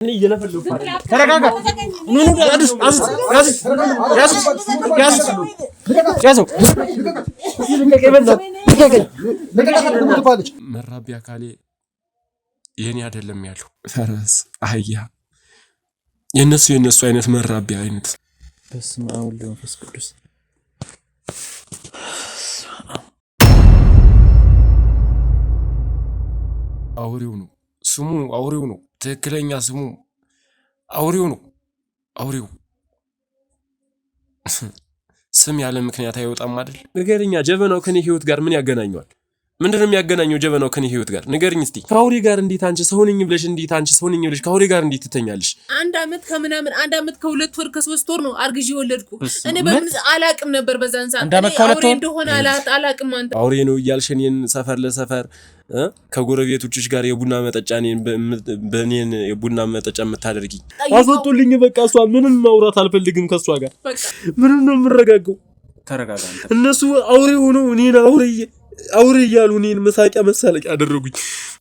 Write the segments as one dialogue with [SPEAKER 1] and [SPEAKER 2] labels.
[SPEAKER 1] እኔ እየለፈለኩ ተረጋጋ ኑ ያዙ
[SPEAKER 2] መራቢያ ካሌ የኔ አይደለም ያለው ፈረስ አህያ የነሱ አይነት መራቢያ አይነት
[SPEAKER 1] በስመ አብ ወወልድ ወመንፈስ ቅዱስ
[SPEAKER 2] አውሬው ነው ስሙ አውሬው ነው ትክክለኛ ስሙ አውሬው ነው አውሬው ስም ያለ ምክንያት አይወጣም አይደል ንገረኛ ጀበናው ከኔ ህይወት ጋር ምን ያገናኘዋል ምንድነው የሚያገናኘው ጀበናው ከኔ ህይወት ጋር ንገርኝ እስቲ ከአውሬ ጋር እንዴት አንቺ ሰው ነኝ ብለሽ እንዴት አንቺ ሰው ነኝ ብለሽ ከአውሬ ጋር እንዴት ትተኛለሽ
[SPEAKER 3] አንድ አመት ከምናምን አንድ አመት ከሁለት ወር ከሶስት ወር ነው አርግጂ ወለድኩ እኔ በምን አላቅም ነበር በዛን ሰዓት አውሬ እንደሆነ አላቅም አንተ
[SPEAKER 2] አውሬ ነው እያልሽኝ ሰፈር ለሰፈር ከጎረቤቶችሽ ጋር የቡና መጠጫኔን በኔን የቡና መጠጫ የምታደርጊ አስወጡልኝ በቃ እሷ ምንም ማውራት አልፈልግም ከሷ ጋር ምንም ነው የምረጋጋው ተረጋጋ አንተ እነሱ አውሬ ሆነው እኔን አውሬ እያሉ እኔን መሳቂያ መሳለቂያ አደረጉኝ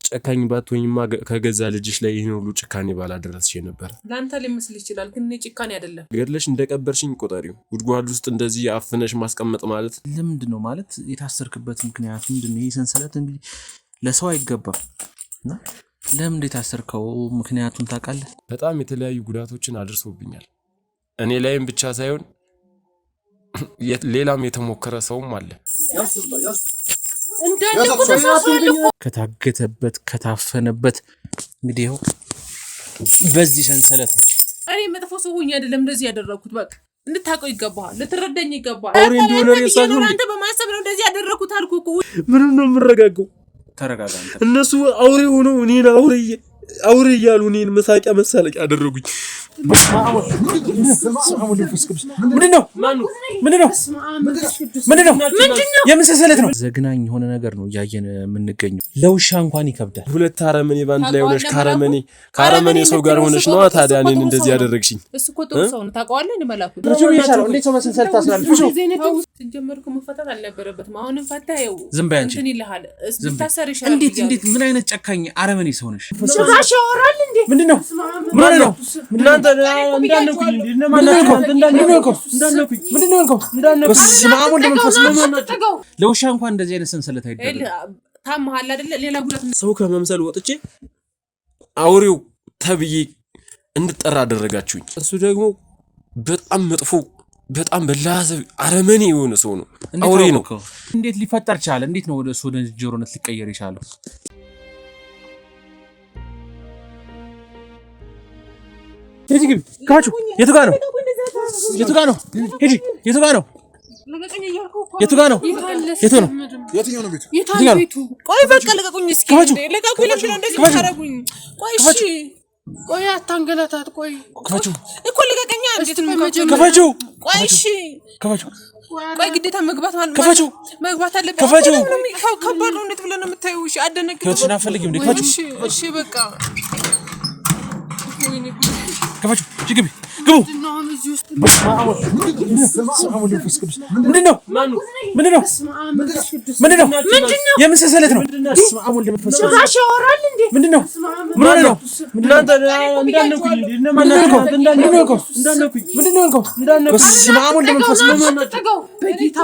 [SPEAKER 2] ጨካኝ ባትሆኝማ ከገዛ ልጅሽ ላይ ይሄን ሁሉ ጭካኔ ባላደረስሽ ነበር
[SPEAKER 3] ላንተ ሊመስል ይችላል ግን እኔ ጭካኔ አይደለም
[SPEAKER 2] ገድለሽ እንደቀበርሽኝ ቆጠሪው ጉድጓድ ውስጥ እንደዚህ አፍነሽ ማስቀመጥ ማለት
[SPEAKER 1] ለምንድነው ማለት የታሰርክበት ምክንያት ምንድነው ይሄ ሰንሰለት እንግዲህ ለሰው አይገባም እና ለምን የታሰርከው ምክንያቱን ታውቃለህ
[SPEAKER 2] በጣም የተለያዩ ጉዳቶችን አድርሶብኛል እኔ ላይም ብቻ ሳይሆን ሌላም የተሞከረ ሰውም አለ
[SPEAKER 1] ከታገተበት ከታፈነበት እንግዲህ ይኸው በዚህ ሰንሰለት ነው
[SPEAKER 3] እኔ መጥፎ ሰው ሆኜ አይደለም እንደዚህ ያደረኩት በቃ እንድታውቀው ይገባል ልትረዳኝ ይገባል
[SPEAKER 2] አውሬ እንደሆነ ሬሳሽ ነው
[SPEAKER 3] አንተ በማሰብ ነው እንደዚህ ያደረኩት አልኩ እኮ
[SPEAKER 2] ምንም ነው የምረጋጋው
[SPEAKER 1] ተረጋጋ አንተ
[SPEAKER 2] እነሱ አውሬ ሆነው እኔን አውሬ እያሉ እኔን መሳቂያ መሳለቂያ አደረጉኝ
[SPEAKER 1] ምንድነው የምንሰሰለት ነው ዘግናኝ የሆነ ነገር ነው እያየን የምንገኘው ለውሻ እንኳን ይከብዳል
[SPEAKER 2] ሁለት አረመኔ ባንድ ላይ ሆነሽ ካረመኔ ሰው ጋር ሆነሽ ነው ታዲያ እኔን እንደዚህ ያደረግሽኝ
[SPEAKER 3] እሱ እኮ ጥሩ ሰው ነው ታውቀዋለህ እንደ መላኩ
[SPEAKER 1] እንዴት ሰው መሰንሰለት ታስራለሽ
[SPEAKER 3] ጀመርኩ መፈታት አልነበረበትም አሁንም ፈታየው
[SPEAKER 1] ዝም በይ አንቺ
[SPEAKER 3] እንትን ይልሃል ታሰር ይሻላል
[SPEAKER 1] እንዴት ምን አይነት ጨካኝ አረመኔ ሰው ነሽ
[SPEAKER 3] ጭራሽ ያወራል እንዴ
[SPEAKER 1] ምንድነው
[SPEAKER 2] እናንተ እንዳነኩኝ
[SPEAKER 1] ለውሻ እንኳን እንደዚህ አይነት ሰንሰለት አይደለም
[SPEAKER 3] ታማሃል አይደለ ሌላ ጉዳት
[SPEAKER 2] ሰው ከመምሰል ወጥቼ አውሬው ተብዬ እንድጠራ አደረጋችሁኝ እሱ ደግሞ በጣም መጥፎ በጣም በላዘብ አረመኔ የሆነ ሰው ነው አውሬ ነው
[SPEAKER 1] እንዴት ሊፈጠር ቻለ እንዴት ነው ወደ እሱ ወደ ጆሮነት ሊቀየር ይቻላል እዚህ ካቹ የቱ ጋር ነው ሂጂ የቱ ጋር ነው የትኛው ነው ቤቱ
[SPEAKER 3] ቆይ በቃ ልቀቁኝ እስኪ ልቀቁኝ ለምን እንደዚህ ታረጉኝ ቆይ እሺ ቆይ አታንገላታት ቆይ እኮ ልቀቀኛ እንዴት ነው
[SPEAKER 1] ከፈቹ
[SPEAKER 3] ቆይ እሺ
[SPEAKER 1] ከፈቹ
[SPEAKER 3] ቆይ ግዴታ መግባት ማለት መግባት አለበት ከባድ ነው እንዴት ብለህ ነው የምታየው እሺ አደነግጥ
[SPEAKER 1] ከፈቹ አፈልግም እንዴ ከፈቹ
[SPEAKER 3] እሺ በቃ
[SPEAKER 1] ከፈቹ ግቢ ግቡ ምንድነው የምንሰሰለት ነው
[SPEAKER 3] ጭራሽ ያወራል እንዴ
[SPEAKER 1] ምንድነው
[SPEAKER 2] እናንተ እንዳነኩኝ
[SPEAKER 1] በስመ አብ ወልድ መንፈስ
[SPEAKER 3] በጌታ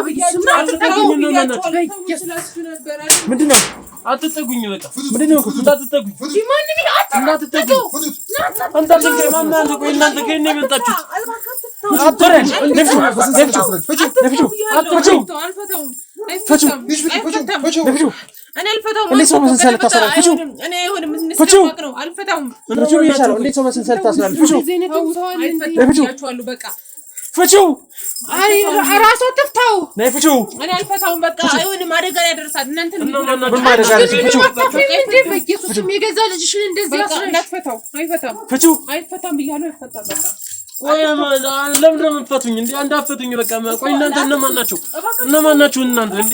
[SPEAKER 1] ምንድነው
[SPEAKER 2] አትጠጉኝ በቃ
[SPEAKER 1] ምንድነው
[SPEAKER 2] እንዳትጠጉኝ ቆይ እናንተ ከእኔ የመጣችሁት
[SPEAKER 3] ራሱ ተፍታው
[SPEAKER 1] ነይ ፍቺው
[SPEAKER 3] እኔ አልፈታውም በቃ አይሆንም አደጋ ያደርሳል እናንተ በኢየሱስ የገዛ ልጅሽን እንደዚህ አትፈታው አይፈታም ብያለሁ አይፈታም በቃ
[SPEAKER 2] ቆይ ለምን ነው የምትፈቱኝ እንዴ እንዳትፈቱኝ በቃ ቆይ እናንተ እነማን ናችሁ እናንተ እንዴ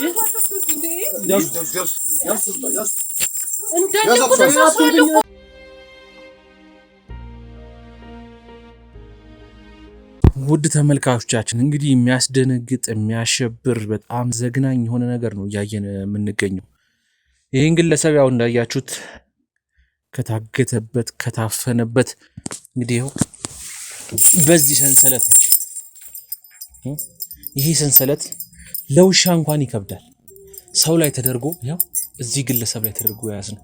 [SPEAKER 1] ውድ ተመልካቾቻችን እንግዲህ የሚያስደነግጥ የሚያሸብር በጣም ዘግናኝ የሆነ ነገር ነው እያየን የምንገኘው ይሄን ግለሰብ ያው እንዳያችሁት ከታገተበት ከታፈነበት እንግዲህ ይኸው በዚህ ሰንሰለት ነው። ይሄ ሰንሰለት ለውሻ እንኳን ይከብዳል። ሰው ላይ ተደርጎ ይኸው እዚህ ግለሰብ ላይ ተደርጎ ያዝ ነው።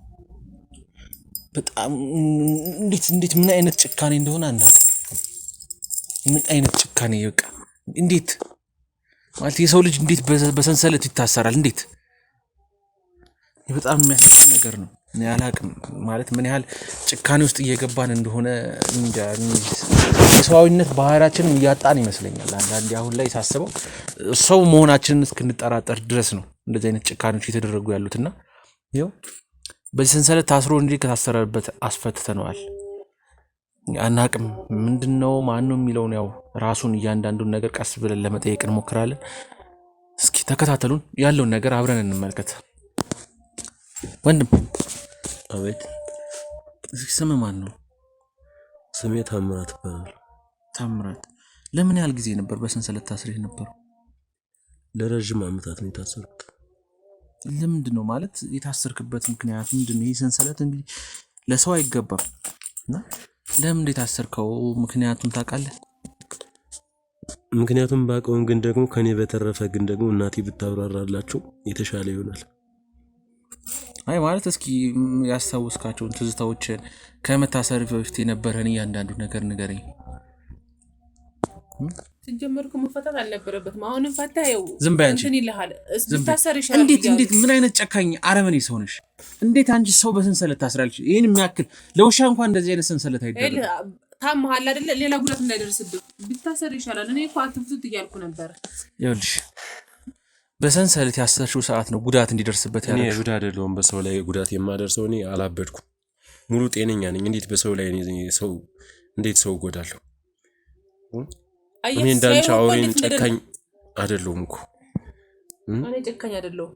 [SPEAKER 1] በጣም እንዴት ምን አይነት ጭካኔ እንደሆነ አናውቅም። ምን አይነት ጭካኔ በቃ እንዴት ማለት የሰው ልጅ እንዴት በሰንሰለት ይታሰራል? እንዴት በጣም የሚያሳዝን ነገር ነው። እኔ አላውቅም ማለት ምን ያህል ጭካኔ ውስጥ እየገባን እንደሆነ እንጃ። የሰዋዊነት ባህሪያችንን እያጣን ይመስለኛል አንዳንዴ አሁን ላይ ሳስበው ሰው መሆናችንን እስክንጠራጠር ድረስ ነው እንደዚህ አይነት ጭካኔዎች እየተደረጉ ያሉትና ይኸው በዚህ ሰንሰለት ታስሮ እንጂ ከታሰረበት አስፈትተነዋል። አናውቅም ምንድነው ማነው የሚለውን ያው ራሱን እያንዳንዱን ነገር ቀስ ብለን ለመጠየቅ እንሞክራለን። እስኪ ተከታተሉን፣ ያለውን ነገር አብረን እንመልከት። ወንድም
[SPEAKER 2] አቤት።
[SPEAKER 1] ስም ማን ነው?
[SPEAKER 2] ስሜ ታምራት ይባላል።
[SPEAKER 1] ታምራት፣ ለምን ያህል ጊዜ ነበር በሰንሰለት ታስረህ ነበረው?
[SPEAKER 2] ለረጅም ዓመታት ነው የታሰርኩት።
[SPEAKER 1] ለምንድን ነው ማለት የታሰርክበት ምክንያት ምንድነው? ይህ ሰንሰለት እንግዲህ ለሰው አይገባም እና ለምን የታሰርከው ምክንያቱን ታውቃለህ?
[SPEAKER 2] ምክንያቱም ባውቀውም ግን ደግሞ ከኔ በተረፈ ግን ደግሞ እናቴ ብታብራራላችሁ የተሻለ ይሆናል።
[SPEAKER 1] አይ ማለት እስኪ ያስታውስካቸውን ትዝታዎችን ከመታሰር በፊት የነበረን እያንዳንዱ ነገር ንገረኝ።
[SPEAKER 3] ሲጀመርኩ መፈታት አልነበረበትም። አሁንም ፈታየው
[SPEAKER 1] ዝም በይ አንቺ።
[SPEAKER 3] እንትን ይልሃል እስታሰር ይሻላል።
[SPEAKER 1] እንዴት ምን አይነት ጨካኝ አረመኔ ሰው ነሽ? እንዴት አንቺ ሰው በሰንሰለት ታስራለች? ይሄን የሚያክል ለውሻ እንኳን እንደዚህ አይነት ሰንሰለት አይደለም።
[SPEAKER 3] ታምሃል አይደለ? ሌላ ጉዳት እንዳይደርስብህ ቢታሰር ይሻላል። እኔ እኮ አትፍቱት እያልኩ ነበር።
[SPEAKER 1] ይኸውልሽ በሰንሰለት ያሰርሽው ሰዓት ነው ጉዳት እንዲደርስበት ያለው።
[SPEAKER 2] እኔ ጉዳት አይደለም በሰው ላይ ጉዳት የማደርሰው። እኔ አላበድኩም፣ ሙሉ ጤነኛ ነኝ። እንዴት በሰው ላይ ሰው እንዴት ሰው ጎዳለሁ? እኔ እንዳንቺ አውሬን ጨካኝ አይደለሁም እኮ።
[SPEAKER 3] እኔ ጨካኝ አይደለሁም።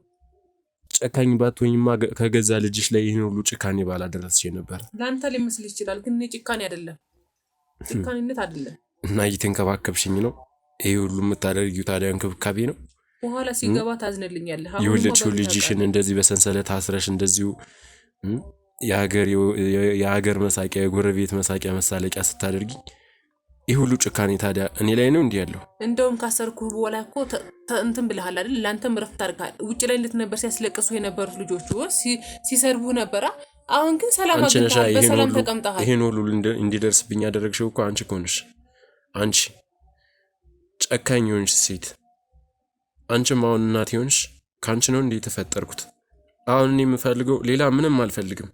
[SPEAKER 2] ጨካኝ ባትሆኝማ ከገዛ ልጅሽ ላይ ይሄን ሁሉ ጭካኔ ባላደረስሽ ነበር።
[SPEAKER 3] ላንተ ሊመስል ይችላል፣ ግን እኔ ጭካኔ አይደለም፣ ጭካኔነት አይደለም።
[SPEAKER 2] እና እየተንከባከብሽኝ ነው ይሄ ሁሉ የምታደርጊው። ታዲያ እንክብካቤ ነው።
[SPEAKER 3] በኋላ ሲገባ ታዝነልኛለህ።
[SPEAKER 2] የወለድሽው ልጅሽን እንደዚህ በሰንሰለት አስረሽ እንደዚሁ የሀገር መሳቂያ የጎረቤት መሳቂያ መሳለቂያ ስታደርጊ ይህ ሁሉ ጭካኔ ታዲያ እኔ ላይ ነው እንዲህ ያለው?
[SPEAKER 3] እንደውም ካሰርኩህ በኋላ እኮ እንትን ብለሃል አይደል? ላንተም ረፍት አድርገሃል። ውጭ ላይ ልትነበር ሲያስለቅሱ የነበሩት ልጆቹ ሲሰርቡ ነበራ። አሁን ግን ሰላም አግኝተሃል፣ በሰላም ተቀምጠሃል።
[SPEAKER 2] ይሄን ሁሉ እንዲደርስብኝ ያደረግሽው እኮ አንቺ ኮንሽ። አንቺ ጨካኝ ሆንሽ ሴት። አንቺም አሁን እናቴ ሆንሽ። ካንቺ ነው እንዴ ተፈጠርኩት? አሁን እኔ የምፈልገው ሌላ ምንም አልፈልግም።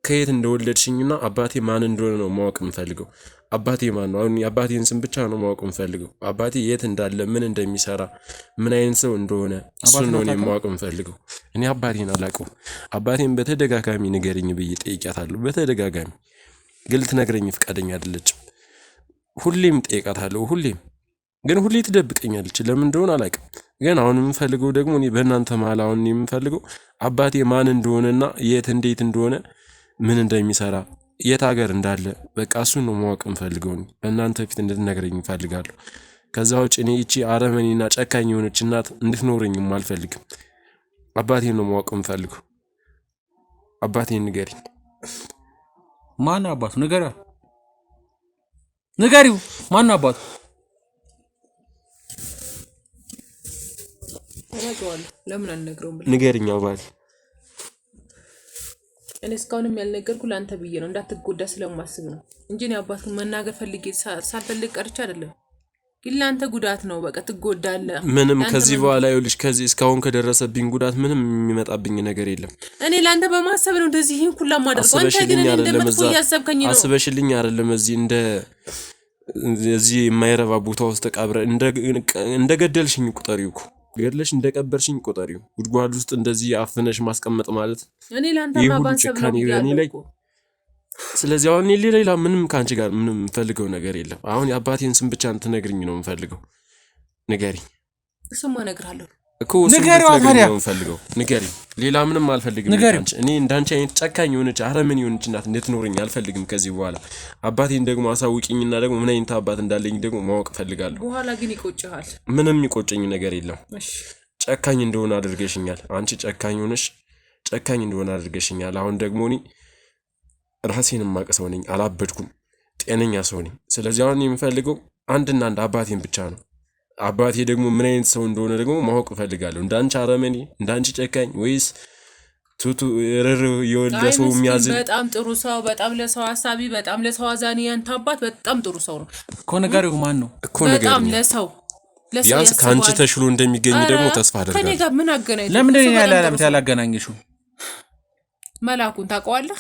[SPEAKER 2] ከየት እንደወለድሽኝና አባቴ ማን እንደሆነ ነው ማወቅ የምፈልገው። አባቴ ማን ነው? አሁን የአባቴን ስም ብቻ ነው ማወቅ የምፈልገው። አባቴ የት እንዳለ፣ ምን እንደሚሰራ፣ ምን አይነት ሰው እንደሆነ እሱን ነው እኔ ማወቅ የምፈልገው። እኔ አባቴን አላውቀውም። አባቴን በተደጋጋሚ ንገረኝ ብዬ ጠይቂያታለሁ። በተደጋጋሚ ግን ልትነግረኝ ፈቃደኛ አይደለችም። ሁሌም ጠይቃታለሁ፣ ግን ሁሌ ትደብቀኛለች። ለምን እንደሆነ አላውቅም። ግን አሁን የምፈልገው ደግሞ እኔ በእናንተ መሀል አሁን የምፈልገው አባቴ ማን እንደሆነና የት እንዴት እንደሆነ ምን እንደሚሰራ የት ሀገር እንዳለ በቃ እሱን ነው ማወቅ የምፈልገው። በእናንተ ፊት እንድትነግረኝ እፈልጋለሁ። ከዛ ውጭ እኔ እቺ አረመኔና ጨካኝ የሆነች እናት እንድትኖረኝም አልፈልግም። አባቴን ነው ማወቅ የምፈልገው። አባቴን ንገሪኝ።
[SPEAKER 1] ማን አባቱ? ንገሪው። ማን አባቱ?
[SPEAKER 3] ለምን አልነግረውም?
[SPEAKER 2] ንገሪኝ አባቴ።
[SPEAKER 3] እኔ እስካሁንም ያልነገርኩ ለአንተ ብዬ ነው፣ እንዳትጎዳ ስለማስብ ነው እንጂ እኔ አባትኩን መናገር ፈልጌ ሳልፈልግ ቀርቼ አይደለም። ግን ለአንተ ጉዳት ነው፣ በቃ ትጎዳለህ።
[SPEAKER 2] ምንም ከዚህ በኋላ ይኸውልሽ፣ ከዚህ እስካሁን ከደረሰብኝ ጉዳት ምንም የሚመጣብኝ ነገር የለም።
[SPEAKER 3] እኔ ለአንተ በማሰብ ነው እንደዚህ ይሄን ሁላ ማድረግ። አንተ ግን እንደምትቆይ ያሰብከኝ ነው።
[SPEAKER 2] አስበሽልኝ አይደለም እዚህ የማይረባ ቦታ ውስጥ ተቀብረ እንደገደልሽኝ ቁጠሪው እኮ ገድለሽ እንደቀበርሽኝ ቆጠሪው። ጉድጓድ ውስጥ እንደዚህ አፍነሽ ማስቀመጥ ማለት
[SPEAKER 3] እኔ ላንተ ማባንሰብ ነው ያለው።
[SPEAKER 2] ስለዚህ አሁን ሌላ ምንም ካንቺ ጋር ምንም ፈልገው ነገር የለም። አሁን የአባቴን ስም ብቻ እንትነግሪኝ ነው የምፈልገው። ንገሪኝ።
[SPEAKER 3] ስም እነግርሃለሁ
[SPEAKER 2] እኮ ንገሪው። ታዲያ ነው የምፈልገው። ንገሪኝ። ሌላ ምንም አልፈልግም። እኔ እንዳንቺ አይነት ጨካኝ የሆነች አረመኔ የሆነች እናት እንድትኖረኝ አልፈልግም ከዚህ በኋላ። አባቴን ደግሞ አሳውቂኝና ደግሞ ምን አይነት አባት እንዳለኝ ደግሞ ማወቅ ፈልጋለሁ።
[SPEAKER 3] በኋላ ግን ይቆጭሃል።
[SPEAKER 2] ምንም ይቆጨኝ ነገር የለም።
[SPEAKER 3] እሺ
[SPEAKER 2] ጨካኝ እንደሆነ አድርገሽኛል። አንቺ ጨካኝ ሆነሽ ጨካኝ እንደሆነ አድርገሽኛል። አሁን ደግሞ እኔ ራሴን ማቀ ሰው ነኝ አላበድኩም ጤነኛ ሰው ነኝ ስለዚህ አሁን የምፈልገው አንድና አንድ አባቴን ብቻ ነው አባቴ ደግሞ ምን አይነት ሰው እንደሆነ ደግሞ ማወቅ ፈልጋለሁ እንዳንቺ አረመኔ እንዳንቺ ጨካኝ ወይስ ቱቱ ረር የወለ ሰው የሚያዝን
[SPEAKER 3] በጣም ጥሩ ሰው በጣም ለሰው ሐሳቢ በጣም ለሰው አዛኒ ያንተ አባት በጣም ጥሩ ሰው ነው
[SPEAKER 1] እኮ ነገሩ ማን ነው
[SPEAKER 2] እኮ ነገሩ
[SPEAKER 3] በጣም ለሰው
[SPEAKER 2] ቢያንስ ካንቺ ተሽሎ እንደሚገኝ ደግሞ ተስፋ አደርጋለሁ
[SPEAKER 3] ከኔ ጋር ምን አገናኝ
[SPEAKER 1] ለምን ያላገናኝሽው
[SPEAKER 3] መላኩን ታውቀዋለህ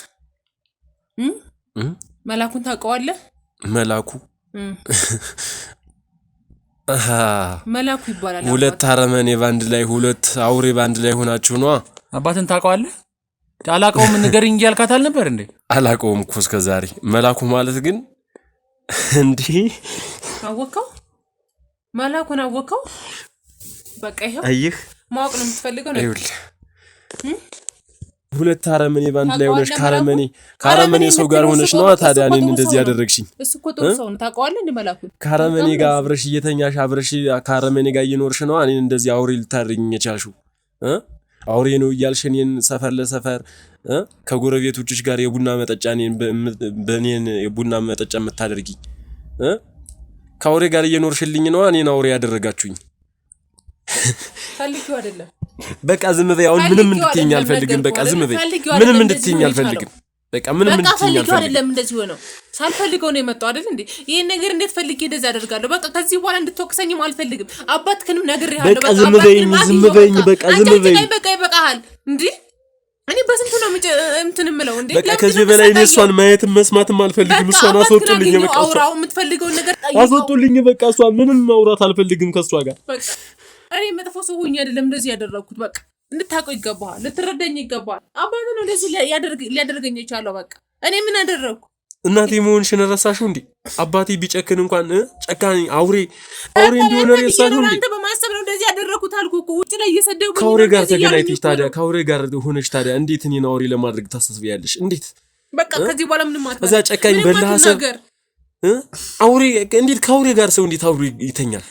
[SPEAKER 3] መላኩን ታውቀዋለህ
[SPEAKER 2] መላኩ
[SPEAKER 3] መላኩ ይባላል
[SPEAKER 2] ሁለት አረመኔ ባንድ ላይ ሁለት አውሬ ባንድ ላይ ሆናችሁ ነው
[SPEAKER 1] አባትን ታውቀዋለህ አላውቀውም ንገሪኝ እያልካታል ነበር እንዴ
[SPEAKER 2] አላውቀውም እኮ እስከዛሬ መላኩ ማለት ግን እንዴ
[SPEAKER 3] አወቀው መላኩን አወቀው በቃ ይሄው
[SPEAKER 2] አይህ
[SPEAKER 3] ማወቅ ነው የምትፈልገው ነው
[SPEAKER 2] አይውል ሁለት አረመኔ ባንድ ላይ ሆነሽ ካረመኔ ሰው ጋር ሆነሽ ነው ታዲያ እኔን እንደዚህ ያደረግሽኝ
[SPEAKER 3] እሱ እኮ ጥሩ ሰው ነው ታውቀዋለህ እንዴ መላኩን
[SPEAKER 2] ካረመኔ ጋር አብረሽ እየተኛሽ አብረሽ ካረመኔ ጋር እየኖርሽ ነው እኔን እንደዚህ አውሬ ልታርኝ የቻልሽው አውሬ ነው እያልሽ እኔን ሰፈር ለሰፈር ከጎረቤቶችሽ ጋር የቡና መጠጫ በእኔን የቡና መጠጫ የምታደርጊ ከአውሬ ጋር እየኖርሽልኝ ነው እኔን አውሬ ያደረጋችሁኝ
[SPEAKER 3] ፈልጊው አይደለም
[SPEAKER 2] በቃ ዝም በይ አሁን ምንም እንድትይኝ አልፈልግም በቃ ዝም በይ ምንም እንድትይኝ አልፈልግም በቃ ምንም እንድትይኝ አልፈልግም
[SPEAKER 3] አይደለም እንደዚህ ሆነው ሳልፈልገው ነው የመጣው አይደል እንዴ ይሄን ነገር እንዴት ፈልጌ እንደዛ አደርጋለሁ በቃ ከዚህ በኋላ እንድትወቅሰኝም አልፈልግም አባትክንም ነግሬሃለሁ
[SPEAKER 2] በቃ ዝም በይኝ በቃ ዝም በይኝ
[SPEAKER 3] በቃ ይበቃሃል እንዴ እኔ በስንቱ ነው እንትን ምለው እንዴ
[SPEAKER 2] በቃ ከዚህ በላይ እሷን ማየትም መስማትም አልፈልግም እሷን አስወጡልኝ በቃ
[SPEAKER 3] አውራው የምትፈልገው ነገር
[SPEAKER 2] አስወጡልኝ በቃ እሷን ምንም ማውራት አልፈልግም ከሷ ጋር
[SPEAKER 3] በቃ እኔ መጥፎ ሰው ሆኜ አይደለም እንደዚህ ያደረኩት በቃ እንድታውቀው ይገባሃል ልትረዳኝ ይገባሃል አባቴ ነው እንደዚህ ሊያደርገኝ የቻለው በቃ እኔ ምን አደረኩ
[SPEAKER 2] እናቴ መሆንሽን ረሳሽው እንዴ አባቴ ቢጨክን እንኳን ጨካኝ አውሬ እንደሆነ ረሳሽው እንዴ
[SPEAKER 3] አንተ በማሰብ ነው እንደዚህ ያደረኩት አልኩህ እኮ ውጪ ላይ እየሰደቡ
[SPEAKER 2] ከአውሬ ጋር ተገናኝተሽ ታዲያ ከአውሬ ጋር ሆነሽ ታዲያ እንዴት እኔን አውሬ ለማድረግ ታስቢያለሽ እንዴት
[SPEAKER 3] በቃ ከዚህ በኋላ ምንም አትበል
[SPEAKER 2] እዛ ጨካኝ በላሰብ አውሬ እንዴት ከአውሬ ጋር ሰው እንዴት አውሬ ይተኛል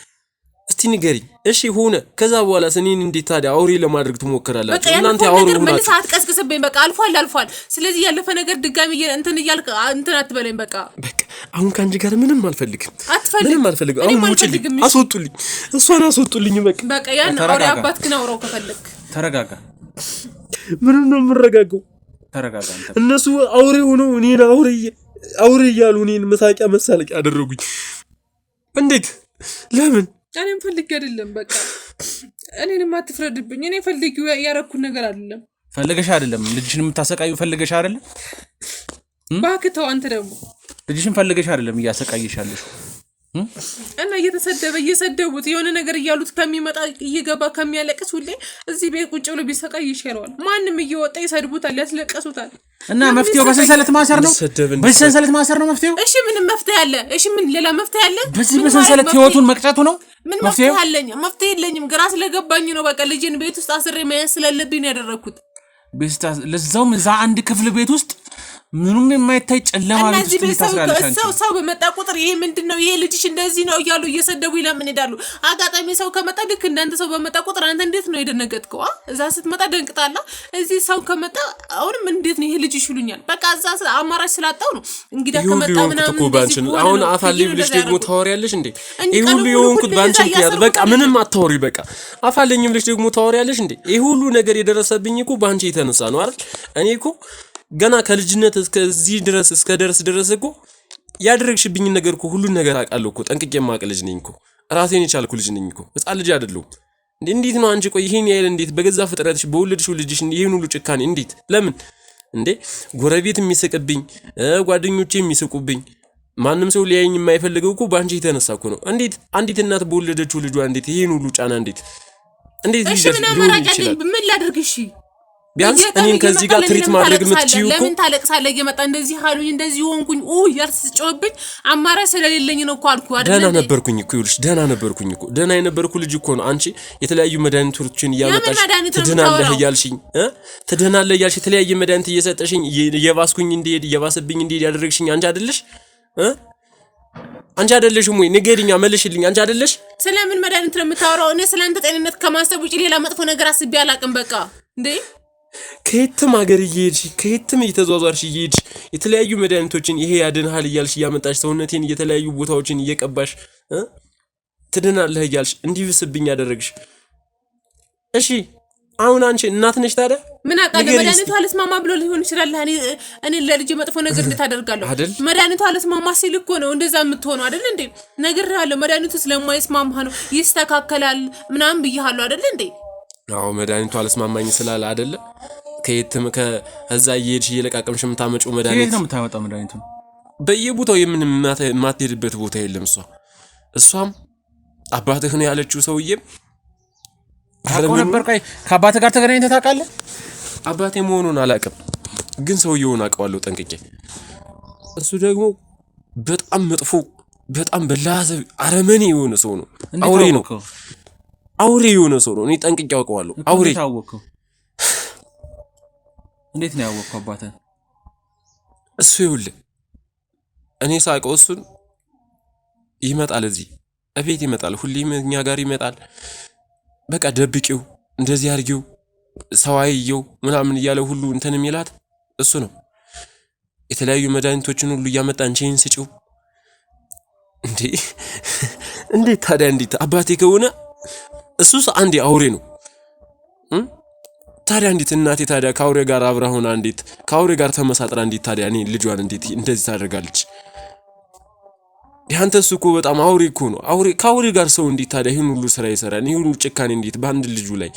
[SPEAKER 2] እስቲ ንገሪ እሺ ሆነ ከዛ በኋላ እኔን እንዴት ታዲያ አውሬ ለማድረግ ትሞክራላችሁ እናንተ አውሬ ሆናችሁ
[SPEAKER 3] ምን ሰዓት ቀስቅስብኝ በቃ አልፏል ስለዚህ ያለፈ ነገር ድጋሚ እንትን አትበለኝ በቃ
[SPEAKER 2] አሁን ካንቺ ጋር ምንም አልፈልግም አሁን ውጪልኝ አስወጡልኝ እሷን አስወጡልኝ በቃ
[SPEAKER 3] ያን አውሬ አባትክን አውራው ከፈለክ
[SPEAKER 1] ተረጋጋ
[SPEAKER 2] ምንም ነው የምረጋጋው
[SPEAKER 1] ተረጋጋ አንተ
[SPEAKER 2] እነሱ አውሬ ሆነው እኔን አውሬ እያሉ እኔን መሳቂያ መሳለቂያ አደረጉኝ እንዴት ለምን
[SPEAKER 3] እኔም ፈልጌ አይደለም በቃ እኔንም አትፍረድብኝ እኔ ፈልጌው ያረኩት ነገር አይደለም
[SPEAKER 1] ፈልገሽ አይደለም ልጅሽን የምታሰቃዩ ፈልገሽ አይደለም
[SPEAKER 3] ባክተው አንተ ደግሞ
[SPEAKER 1] ልጅሽን ፈልገሽ አይደለም እያሰቃየሻለሽ
[SPEAKER 3] እና እየሰደቡት የሆነ ነገር እያሉት ከሚመጣ እየገባ ከሚያለቅስ ሁሌ እዚህ ቤት ቁጭ ብሎ ቢሰቃይ ይሻላል ማንንም እየወጣ ይሰድቡታል ያስለቀሱታል
[SPEAKER 1] እና መፍትሄው በሰንሰለት ማሰር ነው በሰንሰለት ማሰር ነው መፍትሄው
[SPEAKER 3] እሺ ምን መፍትሄ አለ እሺ ምን ሌላ መፍትሄ አለ
[SPEAKER 1] በዚህ በሰንሰለት ህይወቱን መቅጨቱ ነው
[SPEAKER 3] ምን መፍትሄ አለኝ መፍትሄ የለኝም ግራ ስለገባኝ ነው በቃ ልጅን ቤት ውስጥ አስሬ መያዝ ስለለብኝ ነው ያደረኩት
[SPEAKER 1] ለዛውም እዛ አንድ ክፍል ቤት ውስጥ ምንም የማይታይ ጨለማ ቤት ውስጥ ታስራለሽ
[SPEAKER 3] ሰው በመጣ ቁጥር ይሄ ምንድነው ይሄ ልጅሽ እንደዚህ ነው እያሉ እየሰደቡ ይለምን ይላሉ አጋጣሚ ሰው ከመጣ ልክ እንዳንተ ሰው በመጣ ቁጥር አንተ እንዴት ነው የደነገጥከው እዛ ስትመጣ ደንቅጣላ እዚህ ሰው ከመጣ አሁንም እንዴት ነው ይሄ ልጅሽ ይሉኛል በቃ እዛ አማራጭ ስላጣው ነው እንግዲህ ከመጣ ምናምን
[SPEAKER 2] እንደዚህ አሁን አፋልኝ ብለሽ ደግሞ ታወሪያለሽ እንዴ ይሄ ሁሉ የሆንኩት ባንቺ ምክንያት በቃ ምንም አታወሪ በቃ አፋልኝ ብለሽ ደግሞ ታወሪያለሽ እንዴ ይሄ ሁሉ ነገር የደረሰብኝ እኮ ባንቺ የተነሳ ነው አይደል እኔ እኮ ገና ከልጅነት እስከዚህ ድረስ ድረስ እኮ ያደረግሽብኝ ነገር እኮ ሁሉ ነገር አውቃለሁ እኮ ጠንቅቄ ማቅ ልጅ ነኝ እኮ ራሴን የቻልኩ ልጅ ነኝ እኮ ህፃን ልጅ አይደለሁም እንዴት ነው አንቺ ቆይ ይሄን ያይል እንዴት በገዛ ፍጥረትሽ በወለድሽው ልጅሽ ይሄን ሁሉ ጭካኔ እንዴት ለምን እንዴ ጎረቤት የሚስቅብኝ ጓደኞቼ የሚስቁብኝ ማንንም ሰው ሊያየኝ የማይፈልገው እኮ ባንቺ የተነሳ እኮ ነው እንዴት አንዲት እናት በወለደችው ልጇ እንዴት ይሄን ሁሉ ጫና እንዴት
[SPEAKER 3] ይችላል ምን ላድርግሽ
[SPEAKER 2] ቢያንስ እኔን ከዚህ ጋር ትሪት ማድረግ የምትችይው እኮ
[SPEAKER 3] ለምን ታለቅሳለህ እየመጣ እንደዚህ ሀሉኝ እንደዚህ ሆንኩኝ ያልስጮህብኝ አማራጭ ስለሌለኝ ነው እኮ አልኩ አይደል
[SPEAKER 2] ደህና ነበርኩኝ እኮ ይልሽ ደህና የነበርኩ ልጅ እኮ ነው አንቺ የተለያዩ መድኃኒቶችን እያመጣሽ ትድናለህ እያልሽ የተለያየ መድኃኒት እየሰጠሽኝ እየባስኩኝ እንዲሄድ እየባሰብኝ እንዲሄድ ያደረግሽኝ አንቺ አይደለሽ አንቺ አይደለሽም ወይ ንገሪኛ መልሽልኝ አንቺ አይደለሽ
[SPEAKER 3] ስለምን መድኃኒት ነው የምታወራው እኔ ስላንተ ጤንነት ከማሰብ ውጪ ሌላ መጥፎ ነገር አስቤ አላቅም በቃ እንዴ
[SPEAKER 2] ከየትም ሀገር እየሄድሽ ከየትም እየተዟዟርሽ እየሄድሽ የተለያዩ መድኃኒቶችን ይሄ ያድንሃል እያልሽ እያመጣሽ ሰውነቴን የተለያዩ ቦታዎችን እየቀባሽ ትድናለህ እያልሽ እንዲብስብኝ ያደረግሽ። እሺ አሁን አንቺ እናት ነሽ ታዲያ?
[SPEAKER 3] ምን አውቃለሁ መድኃኒቱ አልስማማ ብሎ ሊሆን ይችላል። እኔ ለልጅ መጥፎ ነገር እንዴት አደርጋለሁ? መድኃኒቱ አልስማማ ሲል እኮ ነው እንደዛ የምትሆነው አይደል እንዴ? ነግሬሃለሁ፣ መድኃኒቱ ስለማይስማማ ነው ይስተካከላል ምናምን ብዬሃለሁ አይደል እንዴ?
[SPEAKER 2] አዎ መድኃኒቱ አልስማማኝ ስላለ አይደለ ከየትም ከዛ እየሄድሽ እየለቃቀምሽ የምታመጪው መድኃኒት
[SPEAKER 1] ከየት ነው የምታመጣው መድኃኒቱን?
[SPEAKER 2] በየቦታው የማትሄድበት ቦታ የለም። እሷም አባትህ ነው ያለችው ሰውዬም
[SPEAKER 1] አቆ ነበር። ቆይ ከአባትህ ጋር ተገናኝተህ ታውቃለህ?
[SPEAKER 2] አባቴ መሆኑን አላውቅም፣ ግን ሰውዬውን አውቀዋለሁ ጠንቅቄ። እሱ ደግሞ በጣም መጥፎ በጣም በላዘብ አረመኔ የሆነ ሰው ነው። አውሬ ነው፣ አውሬ የሆነ ሰው ነው። እኔ ጠንቅቄ አውቀዋለሁ። አውሬ
[SPEAKER 1] ታወቀው። እንዴት ነው ያወቀው አባትህ?
[SPEAKER 2] እሱ ይኸውልህ እኔ ሳውቀው እሱን ይመጣል፣ እዚህ እቤት ይመጣል፣ ሁሌም እኛ ጋር ይመጣል። በቃ ደብቂው እንደዚህ አድርጊው ሰው አይየው ምናምን እያለ ሁሉ እንትን የሚላት እሱ ነው። የተለያዩ መድኃኒቶችን ሁሉ እያመጣ አንቺን ስጪው። እንዴት ታዲያ እንዴት አባቴ ከሆነ እሱስ አንዴ አውሬ ነው። ታዲያ እንዴት እናቴ ታዲያ ከአውሬ ጋር አብራ ሆና እንዴት ከአውሬ ጋር ተመሳጥራ እንዴት ታዲያ እኔ ልጇን እንዴት እንደዚህ ታደርጋለች? ያንተስ እኮ በጣም አውሬ እኮ ነው። አውሬ ከአውሬ ጋር ሰው እንዴት ታዲያ ይሄን ሁሉ ስራ ይሰራል? ይሄን ሁሉ ጭካኔ እንዴት በአንድ ልጁ ላይ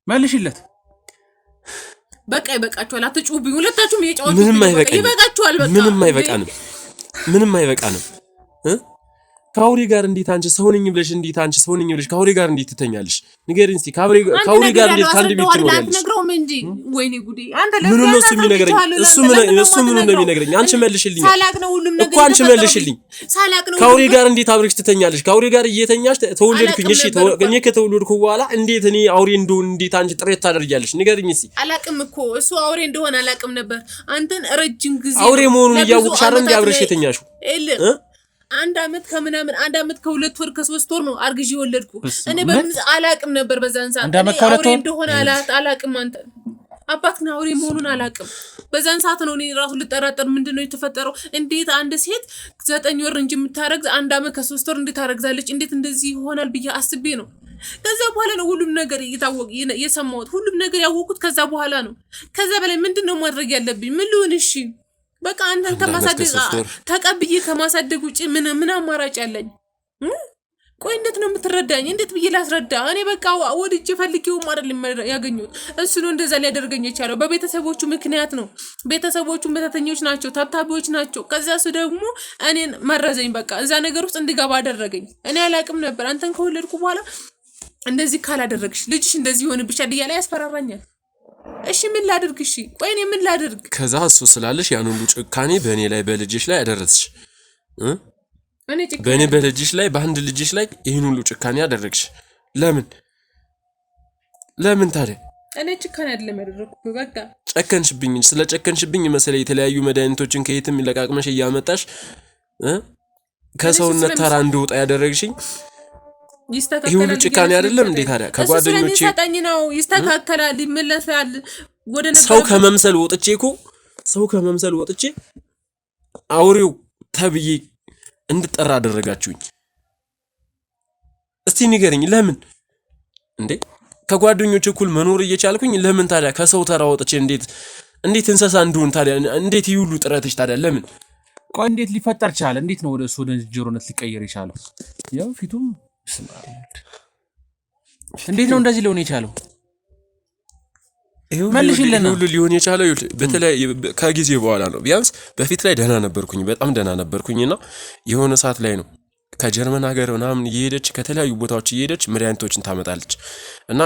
[SPEAKER 3] መልሽለት። በቃ ይበቃችኋል፣ አትጩሁብኝ። ሁለታችሁም እየጫወቱ
[SPEAKER 2] ይበቃችኋል። በቃ ምንም አይበቃንም። ከአውሬ ጋር እንዴት አንቺ ሰው ነኝ ብለሽ ከአውሬ ጋር እንዴት ትተኛለሽ? ንገሪኝ እስቲ። ከአውሬ ጋር እንዴት ካንድ ቤት ትኖሪያለሽ?
[SPEAKER 3] ነግረውም እንጂ ወይኔ ጉዴ! አንተ
[SPEAKER 2] ምን ነው እሱ የሚነግረኝ? እሱ ምን ነው የሚነግረኝ? አንቺ መልሽልኝ እኮ አንቺ መልሽልኝ። ከአውሬ ጋር እንዴት አብረሽ ትተኛለሽ? ከአውሬ ጋር እየተኛሽ ተወለድኩኝ። እሺ እኔ ከተወለድኩ በኋላ እንዴት እኔ አውሬ እንደሆነ እንዴት አንቺ ጥሬት ታደርጊያለሽ? ንገሪኝ እስቲ።
[SPEAKER 3] አላቅም እኮ እሱ አውሬ እንደሆነ አላቅም ነበር። አንተን ረጅም ጊዜ
[SPEAKER 2] አውሬ መሆኑን እያወቅሽ አይደል እንዴ አብረሽ የተኛሽው?
[SPEAKER 3] አንድ አመት ከሁለት ወር ከ3 ወር ነው አርግዤ ወለድኩ። እኔ በምን አላቅም ነበር በዛን ሰዓት አውሬ እንደሆነ አላቅም። አንተ አባትና አውሬ መሆኑን አላቅም። በዛን ሰዓት ነው እኔ ራሱ ልጠራጠር ምንድነው የተፈጠረው? እንዴት አንድ ሴት 9 ወር እንጂ የምታረግዝ 1 አመት ከ3 ወር እንዴት ታረግዛለች? እንዴት እንደዚህ ይሆናል ብዬ አስቤ ነው። ከዛ በኋላ ነው ሁሉም ነገር የሰማሁት። ሁሉም ነገር ያወቁት ከዛ በኋላ ነው። ከዛ በላይ ምንድነው ማድረግ ያለብኝ? ምን ልሁን? እሺ በቃ አንተን ተቀብዬ ከማሳደግ ውጪ ምን አማራጭ አለኝ? ቆይ እንዴት ነው የምትረዳኝ? እንዴት ብዬ ላስረዳ? እኔ በቃ ወድጄ ፈልጌውም አይደለም ያገኘሁት። እሱ ነው እንደዛ ሊያደርገኝ የቻለው። በቤተሰቦቹ ምክንያት ነው። ቤተሰቦቹ መተተኞች ናቸው፣ ታታቢዎች ናቸው። ከዛ እሱ ደግሞ እኔን መረዘኝ። በቃ እዛ ነገር ውስጥ እንድገባ አደረገኝ። እኔ አላቅም ነበር። አንተን ከወለድኩ በኋላ እንደዚህ ካላደረግሽ ልጅሽ እንደዚህ ይሆንብሻል እያለ ያስፈራራኛል። እሺ ምን ላድርግ? እሺ ቆይ እኔ ምን ላድርግ?
[SPEAKER 2] ከዛ እሱ ስላለሽ ያን ሁሉ ጭካኔ በእኔ ላይ በልጅሽ ላይ አደረስሽ። በእኔ በልጅሽ ላይ በአንድ ልጅሽ ላይ ይህን ሁሉ ጭካኔ አደረግሽ። ለምን ታዲያ?
[SPEAKER 3] እኔ ጭካኔ አይደለም ያደረኩት። በቃ
[SPEAKER 2] ጨከንሽብኝ። ስለ ጨከንሽብኝ መሰለኝ የተለያዩ መድኃኒቶችን ከየትም ለቃቅመሽ እያመጣሽ ከሰውነት ተራ እንደወጣ ያደረግሽኝ። ይህ ሁሉ ጭካኔ አይደለም እንዴ ታዲያ? ከጓደኞቼ
[SPEAKER 3] ስለሚሰጠኝ ነው። ይስተካከላል፣ ይመለሳል ወደ ነበር።
[SPEAKER 2] ሰው ከመምሰል ወጥቼ አውሬው ተብዬ እንድጠራ አደረጋችሁኝ። እስቲ ንገረኝ ለምን እንዴ? ከጓደኞቼ እኩል መኖር እየቻልኩኝ ለምን ታዲያ ከሰው ተራ ወጥቼ እንዴት እንሰሳ እንደሆን ታዲያ? እንዴት ይህ ሁሉ ጥረትሽ ታዲያ ለምን?
[SPEAKER 1] ቆይ እንዴት ሊፈጠር ቻለ? እንዴት ነው ወደ እሱ ወደ ጅሮነት ሊቀየር የቻለው? ያው ፊቱም እንዴት ነው እንደዚህ ሊሆን የቻለው?
[SPEAKER 2] መልሽልኝ። ሁሉ ሊሆን የቻለው በተለይ ከጊዜ በኋላ ነው። ቢያንስ በፊት ላይ ደህና ነበርኩኝ፣ በጣም ደህና ነበርኩኝና የሆነ ሰዓት ላይ ነው ከጀርመን ሀገር ምናምን እየሄደች ከተለያዩ ቦታዎች እየሄደች መድኃኒቶችን ታመጣለች እና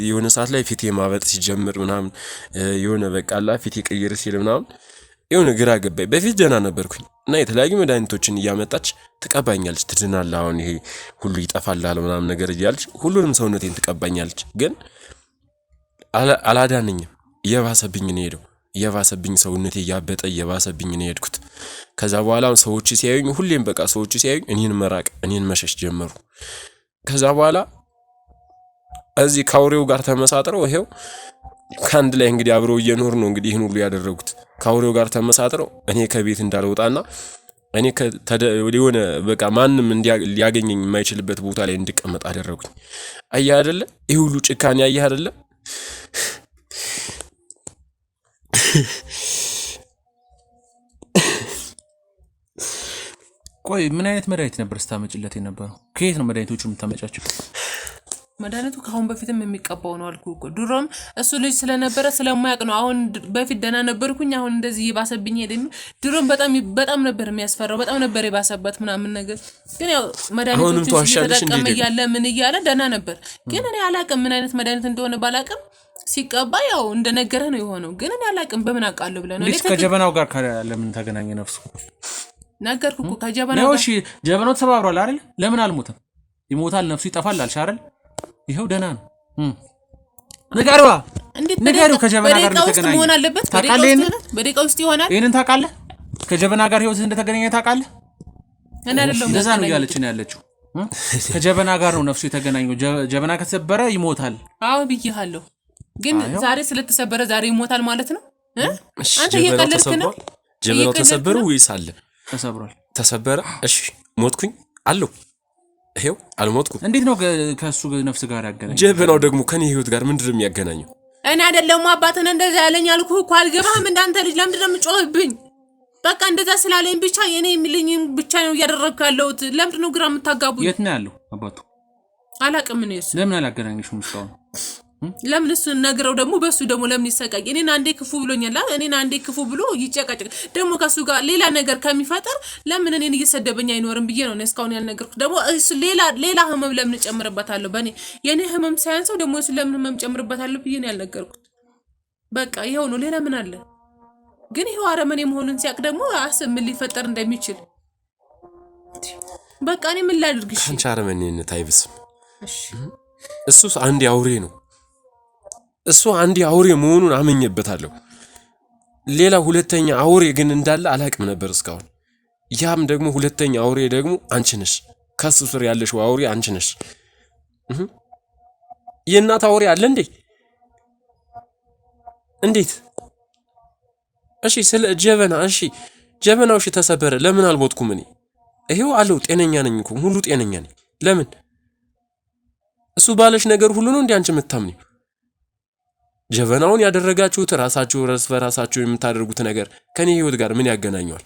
[SPEAKER 2] የሆነ ሰዓት ላይ ፊቴ ማበጥ ሲጀምር ምናምን የሆነ በቃላ ፊቴ ቅይር ሲል ምናምን የሆነ ግራ ገባኝ። በፊት ደህና ነበርኩኝ እና የተለያዩ መድኃኒቶችን እያመጣች ትቀባኛለች። ትድናለህ፣ አሁን ይሄ ሁሉ ይጠፋልሃል ምናምን ነገር እያለች ሁሉንም ሰውነቴን ትቀባኛለች። ግን አላዳነኝም። እየባሰብኝ ነው ሄደው እየባሰብኝ ሰውነቴ እያበጠ እየባሰብኝ ነው ሄድኩት። ከዛ በኋላ ሰዎች ሲያዩኝ ሁሌም በቃ ሰዎች ሲያዩኝ እኔን መራቅ እኔን መሸሽ ጀመሩ። ከዛ በኋላ እዚህ ካውሬው ጋር ተመሳጥረው ይሄው ከአንድ ላይ እንግዲህ አብረው እየኖር ነው እንግዲህ ይህን ሁሉ ያደረጉት። ካውሬው ጋር ተመሳጥረው እኔ ከቤት እንዳልወጣና እኔ የሆነ በቃ ማንም ሊያገኘኝ የማይችልበት ቦታ ላይ እንድቀመጥ አደረጉኝ። አየህ አይደለ? ይህ ሁሉ ጭካኔ አየህ አይደለ?
[SPEAKER 1] ቆይ ምን አይነት መድኃኒት ነበር ስታመጭለት የነበረው? ከየት ነው መድኃኒቶቹ የምታመጫቸው?
[SPEAKER 3] መድኃኒቱ ከአሁን በፊትም የሚቀባው ነው አልኩህ እኮ። ድሮም እሱ ልጅ ስለነበረ ስለማያውቅ ነው። አሁን በፊት ደህና ነበርኩኝ፣ አሁን እንደዚህ እየባሰብኝ ሄደ። ድሮም በጣም ነበር የሚያስፈራው፣ በጣም ነበር የባሰበት ምናምን ነገር። ግን ያው መድኃኒቶቹ እየተጠቀመ እያለ ምን እያለ ደህና ነበር። ግን እኔ አላቅም ምን አይነት መድኃኒት እንደሆነ ባላቅም ሲቀባ ያው እንደነገረ ነው የሆነው። ግን እኔ አላቅም በምን አውቃለሁ ብለህ ነው።
[SPEAKER 1] እንዴት ከጀበናው ጋር ለምን ተገናኘ ነፍሱ?
[SPEAKER 3] ነገርኩህ እኮ ከጀበናው
[SPEAKER 1] ነው። እሺ ጀበናው ተሰባብሯል አይደል? ለምን አልሞተም? ይሞታል ነፍሱ ይጠፋል አልሽ አይደል? ይሄው ደህና ነው። ንገሪዋ ንገሪው ከጀበና ጋር እንደተገናኘ
[SPEAKER 3] መሆን አለበት። በደቂቃ ውስጥ ይሆናል።
[SPEAKER 1] ይሄንን ታውቃለህ? ከጀበና ጋር ህይወት እንደተገናኘ ታውቃለህ?
[SPEAKER 3] እኔ አይደለም
[SPEAKER 1] እንደዛ ነው እያለች ነው ያለችው። ከጀበና ጋር ነው ነፍሱ የተገናኘው። ጀበና ከተሰበረ ይሞታል።
[SPEAKER 3] አዎ ብዬሃለሁ። ግን ዛሬ ስለተሰበረ ዛሬ ይሞታል ማለት ነው? አንተ እየቀለድክ ነው።
[SPEAKER 2] ጀበናው ተሰበረ ወይስ አለ?
[SPEAKER 1] ተሰብሯል።
[SPEAKER 2] ተሰበረ። እሺ ሞትኩኝ አለው። ይሄው አልሞትኩም።
[SPEAKER 1] እንዴት ነው ከሱ ነፍስ ጋር ያገናኘው?
[SPEAKER 2] ጀበናው ደግሞ ከኔ ህይወት ጋር ምንድነው የሚያገናኘው?
[SPEAKER 3] እኔ አይደለም አባትን እንደዛ ያለኝ አልኩህ እኮ። አልገባህም? እንዳንተ ልጅ ለምንድነው የምጮህብኝ? በቃ እንደዛ ስላለኝ ብቻ የኔ የሚልኝ ብቻ ነው እያደረግኩ ያለሁት። ለምንድነው ግራ የምታጋቡኝ?
[SPEAKER 1] የት ነው ያለው አባቱ?
[SPEAKER 3] አላቅም። እኔ እሱ
[SPEAKER 1] ለምን አላገናኘሽም እስካሁን?
[SPEAKER 3] ለምን እሱ ነግረው ደግሞ በሱ ደግሞ ለምን ይሰቃይ? እኔን አንዴ ክፉ ብሎኛል። እኔን አንዴ ክፉ ብሎ ይጨቃጨቅ ደግሞ ከሱ ጋር ሌላ ነገር ከሚፈጠር ለምን እኔን እየሰደበኝ አይኖርም ብዬ ነው እስካሁን ያልነገርኩት። ደግሞ እሱ ሌላ ህመም ለምን ጨምርበታለሁ? በእኔ የኔ ህመም ሳያንሰው ደግሞ እሱ ለምን ህመም ጨምርበታለሁ ብዬ ነው ያልነገርኩት። በቃ ይሄው ነው። ሌላ ምን አለ? ግን ይሄው አረመኔ መሆኑን ሲያቅ ደግሞ አስብ ምን ሊፈጠር እንደሚችል። በቃ እኔ ምን ላድርግሽ?
[SPEAKER 2] አንቺ አረመኔነት አይብስም። እሱስ አንድ አውሬ ነው። እሱ አንድ አውሬ መሆኑን አመኘበታለሁ። ሌላ ሁለተኛ አውሬ ግን እንዳለ አላቅም ነበር እስካሁን። ያም ደግሞ ሁለተኛ አውሬ ደግሞ አንቺ ነሽ። ከሱ ስር ያለሽው አውሬ አንቺ ነሽ። የእናት አውሬ አለ እንዴ? እንዴት? እሺ ስለ ጀበና እሺ ጀበናው እሺ ተሰበረ። ለምን አልሞትኩም እኔ? ይሄው አለው ጤነኛ ነኝ እኮ ሙሉ ጤነኛ ነኝ። ለምን? እሱ ባለሽ ነገር ሁሉ ነው እንዴ አንቺ የምታምኚው? ጀበናውን ያደረጋችሁት ራሳችሁ ራስ በራሳችሁ የምታደርጉት ነገር ከኔ ህይወት ጋር ምን ያገናኘዋል?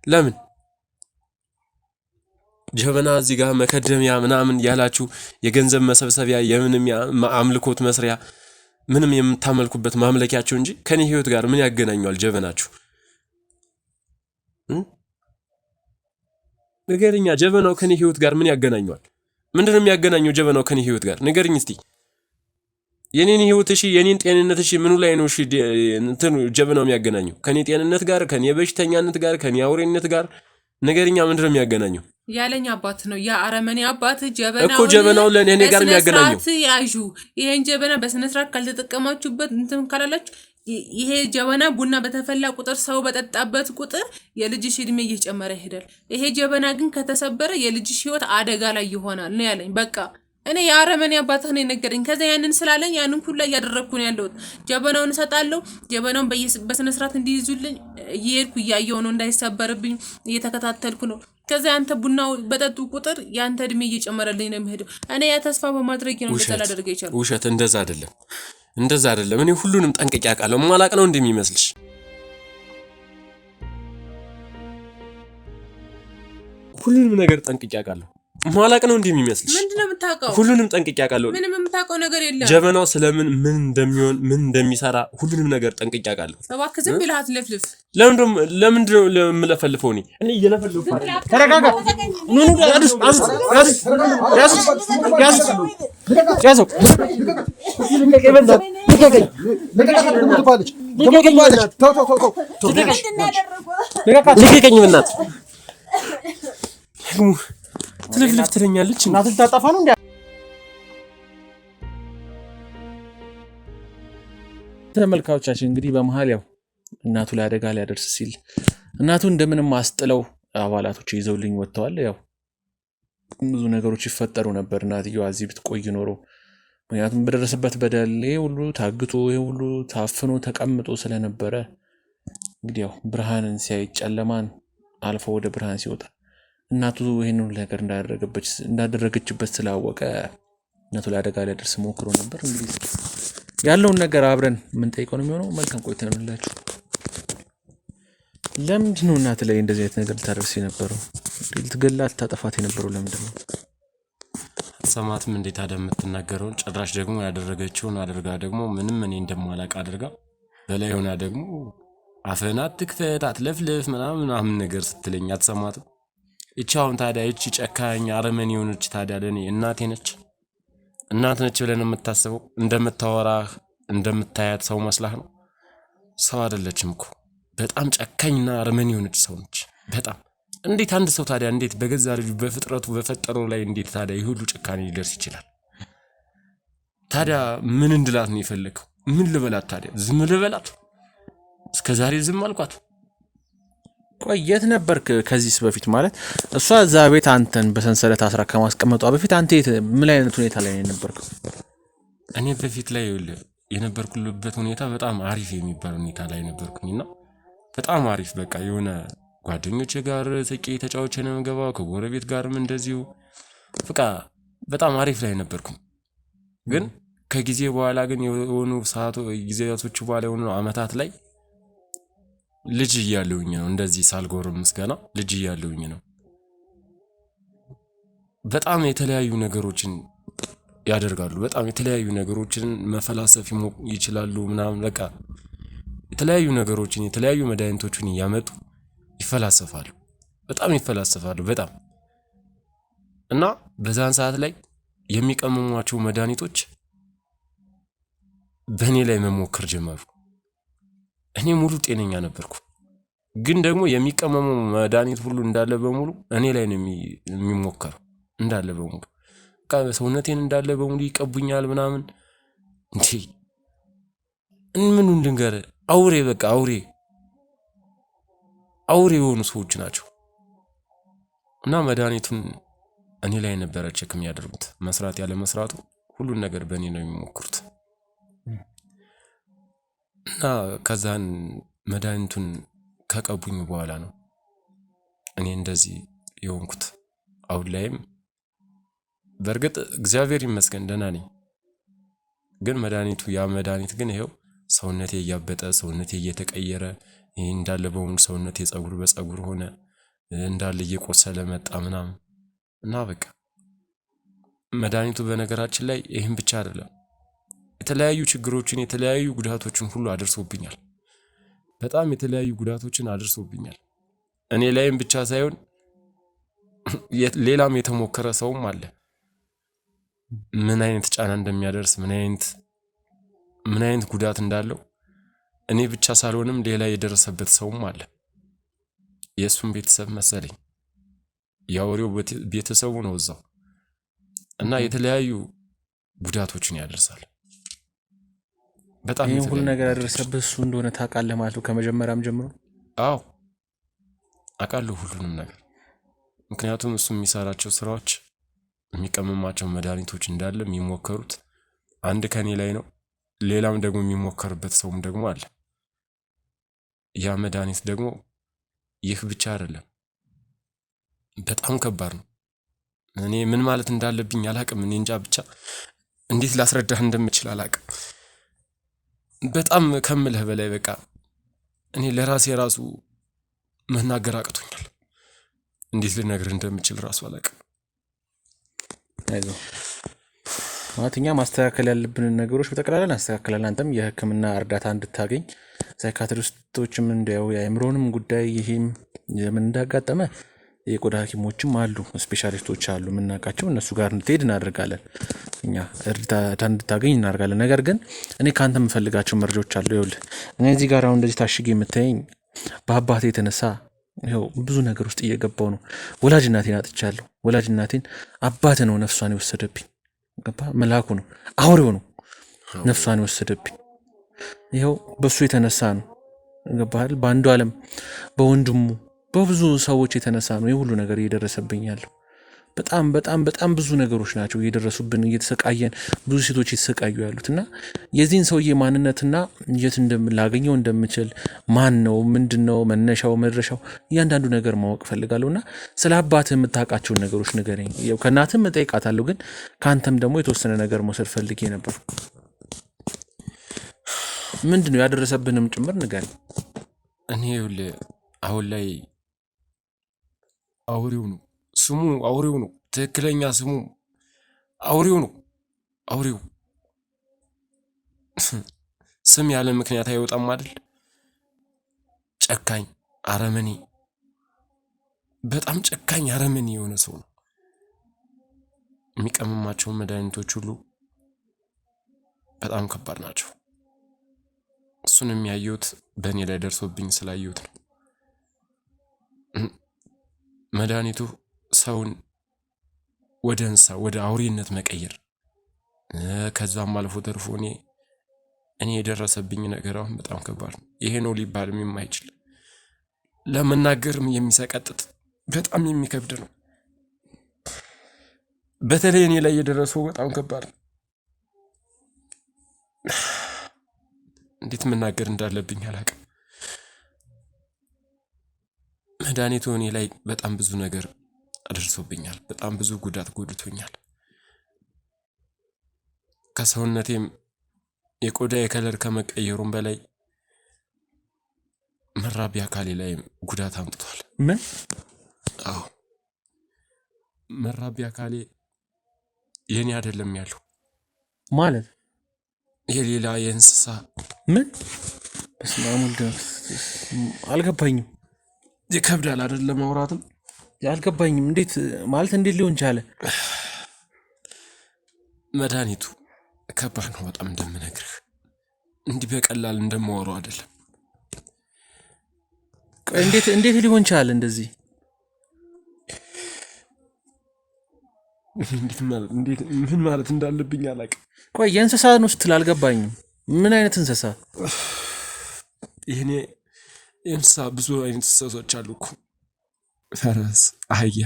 [SPEAKER 2] ለምን ጀበና እዚህ ጋር መከደሚያ ምናምን ያላችሁ የገንዘብ መሰብሰቢያ የምንም አምልኮት መስሪያ ምንም የምታመልኩበት ማምለኪያችሁ እንጂ ከኔ ህይወት ጋር ምን ያገናኘዋል ጀበናችሁ? ንገሪኛ፣ ጀበናው ከኔ ህይወት ጋር ምን ያገናኘዋል? ምንድነው የሚያገናኘው ጀበናው ከኔ ህይወት ጋር? ንገሪኝ እስቲ። የኔን ህይወት እሺ፣ የኔን ጤንነት እሺ፣ ምኑ ላይ ነው እሺ እንትን ጀበናው የሚያገናኘው? ከኔ ጤንነት ጋር፣ ከኔ በሽተኛነት ጋር፣ ከኔ አውሬነት ጋር ንገሪኛ፣ ምንድነው የሚያገናኘው?
[SPEAKER 3] ያለኝ አባት ነው ያ አረመኔ አባት።
[SPEAKER 2] ጀበናው ለኔ ጋር የሚያገናኘው
[SPEAKER 3] ያዡ ይሄን ጀበና በስነ ስርዓት ካልተጠቀማችሁበት እንትን ካላላችሁ ይሄ ጀበና ቡና በተፈላ ቁጥር ሰው በጠጣበት ቁጥር የልጅሽ እድሜ እየጨመረ ይሄዳል። ይሄ ጀበና ግን ከተሰበረ የልጅሽ ህይወት አደጋ ላይ ይሆናል ነው ያለኝ። በቃ እኔ የአረመኔ አባትህ ነው የነገረኝ። ከዛ ያንን ስላለኝ ያንን ሁሉ እያደረግኩ ነው ያለሁት። ጀበናውን እሰጣለሁ። ጀበናውን በስነ ስርዓት እንዲይዙልኝ እየሄድኩ እያየሁ ነው፣ እንዳይሰበርብኝ እየተከታተልኩ ነው። ከዛ ያንተ ቡናው በጠጡ ቁጥር ያንተ እድሜ እየጨመረልኝ ነው የሚሄደው። እኔ ያ ተስፋ በማድረግ ነው እንደዛ ላደርገው ይችላል።
[SPEAKER 2] ውሸት፣ እንደዛ አይደለም፣ እንደዛ አይደለም። እኔ ሁሉንም ጠንቅቄ አውቃለሁ። ማላቅ ነው እንደሚመስልሽ? ሁሉንም ነገር ጠንቅቄ አውቃለሁ። ማላቅ ነው እንደሚመስልሽ?
[SPEAKER 3] ምንድነው የምታውቀው?
[SPEAKER 2] ሁሉንም ጠንቅቄ አውቃለሁ።
[SPEAKER 3] ምንም የምታውቀው ነገር የለም።
[SPEAKER 2] ጀበናው ስለምን ምን እንደሚሆን ምን እንደሚሰራ ሁሉንም ነገር ጠንቅቄ አውቃለሁ።
[SPEAKER 3] እባክህ ዝም ብለህ አትለፍልፍ።
[SPEAKER 2] ለምንድነው የምለፈልፈው? እኔ እየለፈልኩ አይደል?
[SPEAKER 1] ተረጋጋ። ኑ
[SPEAKER 2] ትልፍልፍ ትለኛለች።
[SPEAKER 1] እናት ልታጠፋ ነው እንዴ? ተመልካቾቻችን እንግዲህ በመሃል ያው እናቱ ላይ አደጋ ሊያደርስ ሲል እናቱ እንደምንም አስጥለው አባላቶች ይዘውልኝ ወጥተዋል። ያው ብዙ ነገሮች ይፈጠሩ ነበር እናትየዋ እዚህ ብትቆይ ኖሮ። ምክንያቱም በደረሰበት በደል ይሄ ሁሉ ታግቶ ይሄ ሁሉ ታፍኖ ተቀምጦ ስለነበረ እንግዲህ ያው ብርሃንን ሲያይ ጨለማን አልፎ ወደ ብርሃን ሲወጣ እናቱ ይሄን ሁሉ ነገር እንዳደረገችበት ስላወቀ እናቱ ላይ አደጋ ሊያደርስ ሞክሮ ነበር። እንግዲህ ያለውን ነገር አብረን የምንጠይቀው ነው የሚሆነው። መልካም ቆይታ ይሁንላችሁ። ለምንድን ነው እናት ላይ እንደዚህ አይነት ነገር ልታደርስ የነበረው? ልትገላት ልታጠፋት የነበረው ለምንድን ነው?
[SPEAKER 2] ሰማትም እንዴት የምትናገረውን ጭራሽ ደግሞ ያደረገችውን አድርጋ ደግሞ ምንም እኔ እንደማላቅ አድርጋ በላይ ሆና ደግሞ አፍህን አትክፈት አትለፍልፍ ምናምን ነገር ስትለኝ አትሰማትም? እቺ አሁን ታዲያ እቺ ጨካኝ አረመኔ የሆነች ታዲያ ለኔ እናቴ ነች? እናት ነች ብለን የምታስበው? እንደምታወራህ እንደምታያት ሰው መስላህ ነው? ሰው አይደለችም እኮ በጣም ጨካኝና አረመኔ የሆነች ሰው ነች። በጣም እንዴት አንድ ሰው ታዲያ እንዴት በገዛ ልጁ በፍጥረቱ በፈጠረው ላይ እንዴት ታዲያ ይሁሉ ጭካኔ ሊደርስ ይችላል? ታዲያ ምን እንድላት ነው የፈለከው? ምን ልበላት ታዲያ? ዝም ልበላት? እስከዛሬ ዝም አልኳት።
[SPEAKER 1] ቆይ የት ነበርክ ከዚህስ በፊት? ማለት እሷ እዛ ቤት አንተን በሰንሰለት አስራ ከማስቀመጧ በፊት አንተ ምን አይነት ሁኔታ ላይ ነበርከው?
[SPEAKER 2] እኔ በፊት ላይ የነበርኩበት ሁኔታ በጣም አሪፍ የሚባል ሁኔታ ላይ ነበርኩኝና በጣም አሪፍ በቃ የሆነ ጓደኞቼ ጋር ስቄ ተጫውቼ ነው የምገባው። ከጎረቤት ጋርም እንደዚሁ በቃ በጣም አሪፍ ላይ ነበርኩኝ። ግን ከጊዜ በኋላ ግን የሆኑ ጊዜያቶች በኋላ የሆኑ አመታት ላይ ልጅ እያለሁኝ ነው እንደዚህ ሳልጎረምስ ገና ልጅ እያለሁኝ ነው በጣም የተለያዩ ነገሮችን ያደርጋሉ። በጣም የተለያዩ ነገሮችን መፈላሰፍ ይችላሉ ምናምን በቃ የተለያዩ ነገሮችን የተለያዩ መድኃኒቶችን እያመጡ ይፈላሰፋሉ። በጣም ይፈላሰፋሉ በጣም እና በዛን ሰዓት ላይ የሚቀመሟቸው መድኃኒቶች በእኔ ላይ መሞከር ጀመሩ። እኔ ሙሉ ጤነኛ ነበርኩ። ግን ደግሞ የሚቀመመው መድኃኒት ሁሉ እንዳለ በሙሉ እኔ ላይ ነው የሚሞከረው እንዳለ በሙሉ ሰውነቴን እንዳለ በሙሉ ይቀቡኛል ምናምን። እንዴ ምን እንድንገር አውሬ በቃ አውሬ የሆኑ ሰዎች ናቸው። እና መድኃኒቱን እኔ ላይ ነበረ ቼክ የሚያደርጉት መስራት ያለ መስራቱ ሁሉን ነገር በእኔ ነው የሚሞክሩት። እና ከዛን መድኃኒቱን ከቀቡኝ በኋላ ነው እኔ እንደዚህ የሆንኩት። አሁን ላይም በእርግጥ እግዚአብሔር ይመስገን ደህና ነኝ። ግን ያ መድኃኒት ግን ይሄው ሰውነቴ እያበጠ ሰውነቴ እየተቀየረ እንዳለ በሙሉ ሰውነቴ ጸጉር በጸጉር ሆነ እንዳለ እየቆሰለ መጣ ምናምን። እና በቃ መድኃኒቱ በነገራችን ላይ ይሄን ብቻ አይደለም የተለያዩ ችግሮችን የተለያዩ ጉዳቶችን ሁሉ አድርሶብኛል። በጣም የተለያዩ ጉዳቶችን አድርሶብኛል። እኔ ላይም ብቻ ሳይሆን ሌላም የተሞከረ ሰውም አለ። ምን አይነት ጫና እንደሚያደርስ ምን አይነት ጉዳት እንዳለው እኔ ብቻ ሳልሆንም ሌላ የደረሰበት ሰውም አለ። የእሱም ቤተሰብ መሰለኝ ያወሬው ቤተሰቡ ነው እዛው። እና የተለያዩ ጉዳቶችን ያደርሳል። በጣም
[SPEAKER 1] ይሄን ሁሉ ነገር ያደረሰበት እሱ እንደሆነ ታውቃለህ ማለት ነው ከመጀመሪያም ጀምሮ?
[SPEAKER 2] አዎ አውቃለሁ ሁሉንም ነገር። ምክንያቱም እሱ የሚሰራቸው ስራዎች የሚቀመማቸው መድኃኒቶች እንዳለ የሚሞከሩት አንድ ከኔ ላይ ነው። ሌላም ደግሞ የሚሞከርበት ሰውም ደግሞ አለ። ያ መድኃኒት ደግሞ ይህ ብቻ አይደለም፣ በጣም ከባድ ነው። እኔ ምን ማለት እንዳለብኝ አላቅም። እኔ እንጃ ብቻ እንዴት ላስረዳህ እንደምችል አላቅም። በጣም ከምልህ በላይ በቃ እኔ ለራሴ ራሱ መናገር አቅቶኛል። እንዴት ልነግርህ እንደምችል ራሱ አላቅም።
[SPEAKER 1] አይዞህ ማለትኛ ማስተካከል ያለብንን ነገሮች በጠቅላላ እናስተካክላለን። አንተም የሕክምና እርዳታ እንድታገኝ ሳይካትሪስቶችም እንዲያው የአእምሮንም ጉዳይ ይሄም ምን እንዳጋጠመ የቆዳ ሐኪሞችም አሉ፣ ስፔሻሊስቶች አሉ የምናውቃቸው። እነሱ ጋር እንድትሄድ እናደርጋለን። እኛ እርዳታ እንድታገኝ እናደርጋለን። ነገር ግን እኔ ከአንተ የምፈልጋቸው መረጃዎች አሉ። ይኸውልህ እኔ እዚህ ጋር አሁን እንደዚህ ታሽጌ የምታየኝ በአባቴ የተነሳ ይኸው ብዙ ነገር ውስጥ እየገባው ነው። ወላጅ እናቴን አጥቻለሁ። ወላጅ እናቴን አባት ነው ነፍሷን የወሰደብኝ። ገባ? መልአኩ ነው፣ አውሬው ነው ነፍሷን የወሰደብኝ። ይኸው በሱ የተነሳ ነው። ገባህ? በአንዱ ዓለም በወንድሙ በብዙ ሰዎች የተነሳ ነው የሁሉ ነገር እየደረሰብኝ ያለው። በጣም በጣም በጣም ብዙ ነገሮች ናቸው እየደረሱብን፣ እየተሰቃየን ብዙ ሴቶች እየተሰቃዩ ያሉት እና የዚህን ሰውዬ ማንነትና የት ላገኘው እንደምችል ማን ነው፣ ምንድን ነው መነሻው መድረሻው፣ እያንዳንዱ ነገር ማወቅ እፈልጋለሁ እና ስለ አባትህ የምታውቃቸውን ነገሮች ንገረኝ። ከእናትህም እጠይቃታለሁ፣ ግን ከአንተም ደግሞ የተወሰነ ነገር መውሰድ ፈልጌ ነበር። ምንድን ነው ያደረሰብንም ጭምር ንገረኝ።
[SPEAKER 2] እኔ ይኸውልህ አሁን ላይ አውሬው ነው ስሙ፣ አውሬው ነው ትክክለኛ ስሙ፣ አውሬው ነው። አውሬው ስም ያለ ምክንያት አይወጣም አይደል? ጨካኝ አረመኔ፣ በጣም ጨካኝ አረመኔ የሆነ ሰው ነው። የሚቀመማቸውን መድኃኒቶች ሁሉ በጣም ከባድ ናቸው። እሱን የሚያየሁት በእኔ ላይ ደርሶብኝ ስላየሁት ነው። መድኃኒቱ ሰውን ወደ እንስሳ ወደ አውሬነት መቀየር፣ ከዛም አልፎ ተርፎ እኔ የደረሰብኝ ነገር አሁን በጣም ከባድ ነው። ይሄ ነው ሊባልም የማይችል ለመናገርም የሚሰቀጥጥ በጣም የሚከብድ ነው። በተለይ እኔ ላይ የደረሰው በጣም ከባድ ነው። እንዴት መናገር እንዳለብኝ አላውቅም። መድኃኒቱ እኔ ላይ በጣም ብዙ ነገር አደርሶብኛል። በጣም ብዙ ጉዳት ጎድቶኛል። ከሰውነቴም የቆዳ የከለር ከመቀየሩም በላይ መራቢያ አካሌ ላይ ጉዳት አምጥቷል።
[SPEAKER 1] ምን?
[SPEAKER 2] አዎ መራቢያ አካሌ የኔ አይደለም ያለው
[SPEAKER 1] ማለት
[SPEAKER 2] የሌላ የእንስሳ።
[SPEAKER 1] ምን? በስመ አብ ወልድ አልገባኝም።
[SPEAKER 2] ይከብዳል አይደለም ማውራትም
[SPEAKER 1] አልገባኝም። እንዴት ማለት እንዴት ሊሆን ቻለ?
[SPEAKER 2] መድኃኒቱ ከባድ ነው በጣም እንደምነግርህ፣ እንዲህ በቀላል እንደማወራው አይደለም።
[SPEAKER 1] እንዴት ሊሆን ቻለ እንደዚህ?
[SPEAKER 2] ምን ማለት እንዳለብኝ አላውቅም።
[SPEAKER 1] ቆይ የእንስሳ ነው ስትል አልገባኝም። ምን አይነት እንስሳ?
[SPEAKER 2] ይሄኔ የእንስሳ ብዙ አይነት እንስሳዎች አሉ እኮ፣ ፈረስ፣ አህያ፣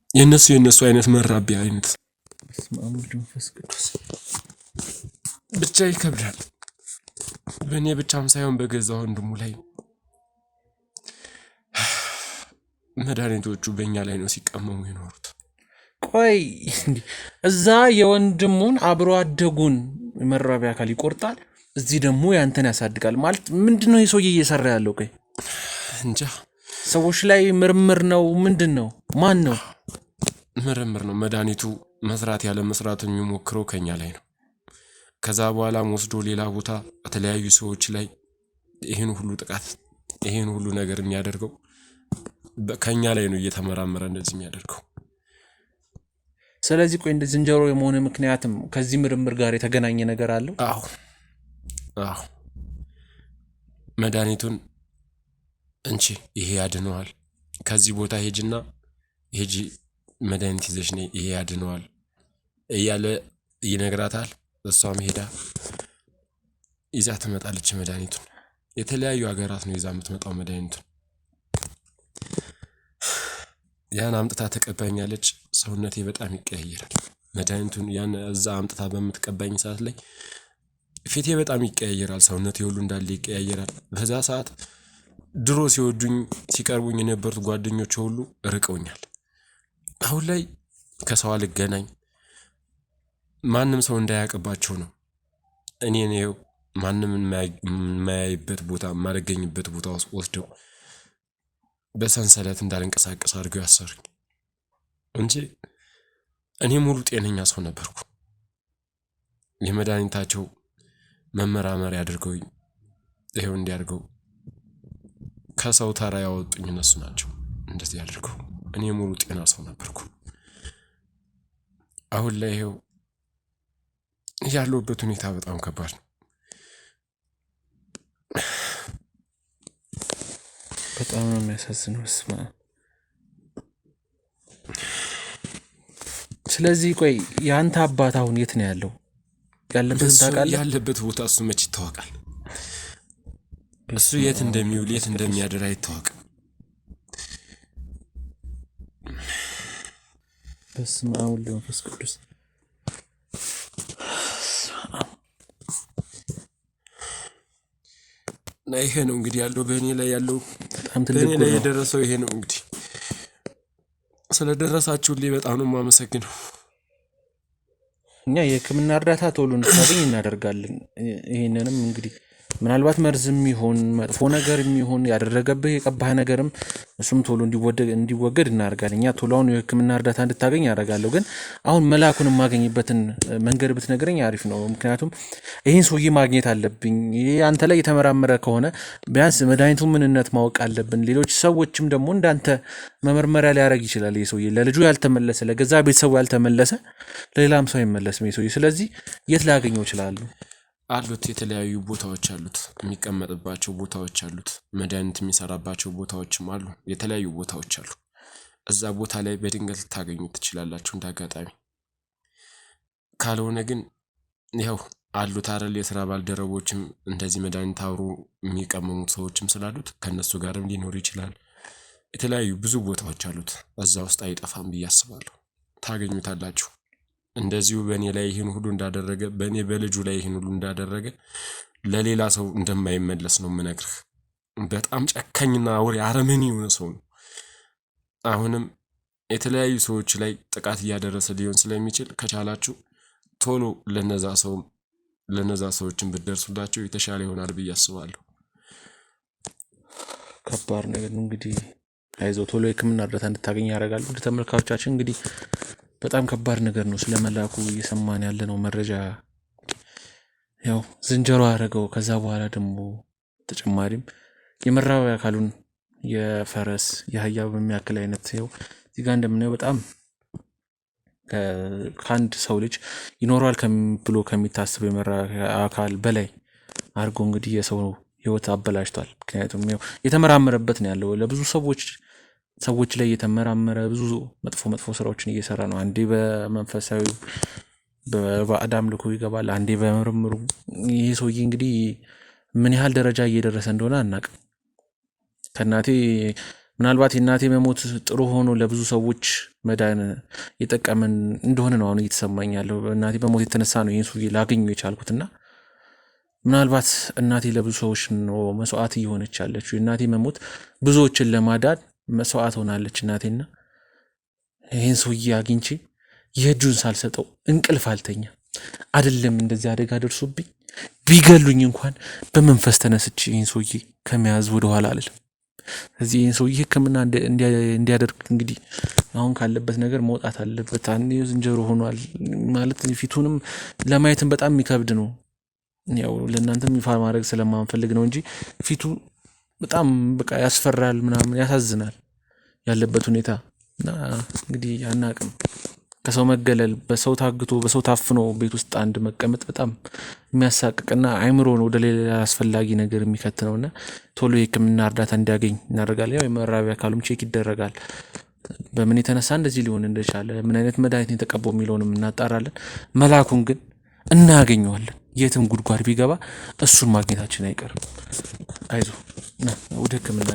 [SPEAKER 2] የእነሱ አይነት መራቢያ አይነት።
[SPEAKER 1] በስመ አብ ወወልድ ወመንፈስ ቅዱስ።
[SPEAKER 2] ብቻ ይከብዳል። በእኔ ብቻም ሳይሆን በገዛ ወንድሙ ላይ መድኃኒቶቹ በእኛ ላይ ነው ሲቀመሙ የኖሩት።
[SPEAKER 1] ቆይ እዛ የወንድሙን አብሮ አደጉን መራቢያ አካል ይቆርጣል፣ እዚህ ደግሞ ያንተን ያሳድጋል ማለት ምንድን ነው የሰውዬ እየሰራ ያለው? ቆይ
[SPEAKER 2] እንጃ።
[SPEAKER 1] ሰዎች ላይ ምርምር ነው ምንድን ነው? ማን ነው?
[SPEAKER 2] ምርምር ነው። መድኃኒቱ መስራት ያለ መስራት የሚሞክረው ከኛ ላይ ነው። ከዛ በኋላም ወስዶ ሌላ ቦታ በተለያዩ ሰዎች ላይ ይህን ሁሉ ጥቃት ይህን ሁሉ ነገር የሚያደርገው ከኛ ላይ ነው እየተመራመረ እንደዚህ የሚያደርገው።
[SPEAKER 1] ስለዚህ ቆይ እንደ ዝንጀሮ የመሆነ ምክንያትም ከዚህ ምርምር ጋር የተገናኘ ነገር አለው?
[SPEAKER 2] አዎ መድኃኒቱን እንቺ ይሄ ያድነዋል፣ ከዚህ ቦታ ሄጂ መድኃኒት ይዘሽ ነይ፣ ይሄ ያድነዋል እያለ ይነግራታል። እሷም ሄዳ ይዛ ትመጣለች መድኃኒቱን። የተለያዩ ሀገራት ነው ይዛ የምትመጣው መድኃኒቱን። ያን አምጥታ ተቀባኛለች። ሰውነቴ በጣም ይቀያየራል። መድኃኒቱን ያን እዛ አምጥታ በምትቀባኝ ሰዓት ላይ ፊቴ በጣም ይቀያየራል። ሰውነቴ ሁሉ እንዳለ ይቀያየራል። በዛ ሰዓት ድሮ ሲወዱኝ ሲቀርቡኝ የነበሩት ጓደኞቼ ሁሉ ርቀውኛል። አሁን ላይ ከሰው አልገናኝ፣ ማንም ሰው እንዳያውቅባቸው ነው እኔ ነው ማንም የማያይበት ቦታ የማልገኝበት ቦታ ውስጥ ወስደው በሰንሰለት እንዳልንቀሳቀስ አድርገው ያሰሩኝ እንጂ እኔ ሙሉ ጤነኛ ሰው ነበርኩ። የመድኃኒታቸው መመራመሪያ አድርገውኝ ይሄው እንዲያርገው ከሰው ተራ ያወጡኝ እነሱ ናቸው። እንደዚህ አድርገው እኔ ሙሉ ጤና ሰው ነበርኩ። አሁን ላይ ይሄው ያለሁበት ሁኔታ በጣም ከባድ ነው።
[SPEAKER 1] በጣም ነው የሚያሳዝነው። ስለዚህ ቆይ የአንተ አባት አሁን የት ነው ያለው? ያለበት ታውቃለህ?
[SPEAKER 2] ያለበት ቦታ እሱ መች ይታወቃል? እሱ የት እንደሚውል የት እንደሚያድር አይታወቅም።
[SPEAKER 1] በስመ አብ ወወልድ ወመንፈስ ቅዱስ።
[SPEAKER 2] እና ይሄ ነው እንግዲህ ያለው በእኔ ላይ ያለው
[SPEAKER 1] በጣም ትልቅ
[SPEAKER 2] በእኔ ላይ የደረሰው ይሄ ነው እንግዲህ። ስለደረሳችሁልኝ በጣም ነው የማመሰግነው።
[SPEAKER 1] እኛ የሕክምና እርዳታ ቶሎ እንድታገኝ እናደርጋለን። ይሄንንም እንግዲህ ምናልባት መርዝም ይሆን መጥፎ ነገር የሚሆን ያደረገብህ የቀባህ ነገርም እሱም ቶሎ እንዲወገድ እናደርጋለን። እኛ ቶሎ አሁን የሕክምና እርዳታ እንድታገኝ ያደርጋለሁ። ግን አሁን መላኩን የማገኝበትን መንገድ ብትነግረኝ አሪፍ ነው። ምክንያቱም ይህን ሰውዬ ማግኘት አለብኝ። ይሄ አንተ ላይ የተመራመረ ከሆነ ቢያንስ መድኃኒቱ ምንነት ማወቅ አለብን። ሌሎች ሰዎችም ደግሞ እንዳንተ መመርመሪያ ሊያደርግ ይችላል። ይህ ሰውዬ ለልጁ ያልተመለሰ ለገዛ ቤተሰቡ ያልተመለሰ ለሌላም ሰው አይመለስም ይህ ሰውዬ። ስለዚህ የት ላገኘው እችላለሁ?
[SPEAKER 2] አሉት የተለያዩ ቦታዎች አሉት፣ የሚቀመጥባቸው ቦታዎች አሉት፣ መድኃኒት የሚሰራባቸው ቦታዎችም አሉ። የተለያዩ ቦታዎች አሉ። እዛ ቦታ ላይ በድንገት ልታገኙ ትችላላችሁ እንደ አጋጣሚ። ካልሆነ ግን ያው አሉት አይደል የስራ ባልደረቦችም እንደዚህ መድኃኒት አብሮ የሚቀመሙት ሰዎችም ስላሉት ከነሱ ጋርም ሊኖር ይችላል። የተለያዩ ብዙ ቦታዎች አሉት። እዛ ውስጥ አይጠፋም ብዬ አስባለሁ። ታገኙታላችሁ። እንደዚሁ በእኔ ላይ ይህን ሁሉ እንዳደረገ በእኔ በልጁ ላይ ይህን ሁሉ እንዳደረገ ለሌላ ሰው እንደማይመለስ ነው የምነግርህ። በጣም ጨካኝና አውሬ አረመኔ የሆነ ሰው ነው። አሁንም የተለያዩ ሰዎች ላይ ጥቃት እያደረሰ ሊሆን ስለሚችል ከቻላችሁ ቶሎ ለነዛ ሰዎችን ብትደርሱላቸው የተሻለ ይሆናል ብዬ አስባለሁ።
[SPEAKER 1] ከባድ ነገር ነው እንግዲህ። አይዞህ ቶሎ የሕክምና እርዳታ እንድታገኝ ያደርጋሉ። ወደ ተመልካቾቻችን እንግዲህ በጣም ከባድ ነገር ነው ስለ መላኩ እየሰማን ያለ ነው መረጃ። ያው ዝንጀሮ አደረገው። ከዛ በኋላ ደግሞ ተጨማሪም የመራቢያ አካሉን የፈረስ የአህያ በሚያክል አይነት ይኸው እዚህ ጋር እንደምናየው በጣም ከአንድ ሰው ልጅ ይኖረዋል ብሎ ከሚታስብ የመራቢያ አካል በላይ አድርጎ እንግዲህ የሰው ህይወት አበላሽቷል። ምክንያቱም ያው የተመራመረበት ነው ያለው ለብዙ ሰዎች ላይ የተመራመረ ብዙ መጥፎ ስራዎችን እየሰራ ነው። አንዴ በመንፈሳዊ በባዕድ አምልኮ ይገባል፣ አንዴ በምርምሩ። ይህ ሰውዬ እንግዲህ ምን ያህል ደረጃ እየደረሰ እንደሆነ አናውቅም። ከእናቴ ምናልባት የእናቴ መሞት ጥሩ ሆኖ ለብዙ ሰዎች መዳን የጠቀመን እንደሆነ ነው አሁን እየተሰማኝ ያለው። እናቴ በሞት የተነሳ ነው ይህን ሰውዬ ላገኘው የቻልኩትና ምናልባት እናቴ ለብዙ ሰዎች ነው መስዋዕት እየሆነች ያለችው። የእናቴ መሞት ብዙዎችን ለማዳን መስዋዕት ሆናለች እናቴና ይህን ሰውዬ አግኝቼ የእጁን ሳልሰጠው እንቅልፍ አልተኛ። አይደለም እንደዚህ አደጋ ደርሶብኝ ቢገሉኝ እንኳን በመንፈስ ተነስቼ ይህን ሰውዬ ከመያዝ ወደኋላ አልልም። እዚህ ይህን ሰውዬ ሕክምና እንዲያደርግ እንግዲህ አሁን ካለበት ነገር መውጣት አለበት። አንዴ ዝንጀሮ ሆኗል ማለት ፊቱንም ለማየትም በጣም የሚከብድ ነው። ያው ለእናንተም ይፋ ማድረግ ስለማንፈልግ ነው እንጂ ፊቱ በጣም በቃ ያስፈራል፣ ምናምን ያሳዝናል ያለበት ሁኔታ። እና እንግዲህ አናቅም ከሰው መገለል፣ በሰው ታግቶ በሰው ታፍኖ ቤት ውስጥ አንድ መቀመጥ በጣም የሚያሳቅቅና አይምሮን ወደ ሌላ አስፈላጊ ነገር የሚከት ነውና ቶሎ የሕክምና እርዳታ እንዲያገኝ እናደርጋለን። ያው የመራቢያ አካሉም ቼክ ይደረጋል። በምን የተነሳ እንደዚህ ሊሆን እንደቻለ ምን አይነት መድኃኒት የተቀባው የሚለውንም እናጣራለን። መላኩን ግን እናገኘዋለን። የትም ጉድጓድ ቢገባ እሱን ማግኘታችን አይቀርም። አይዞህ ወደ ሕክምና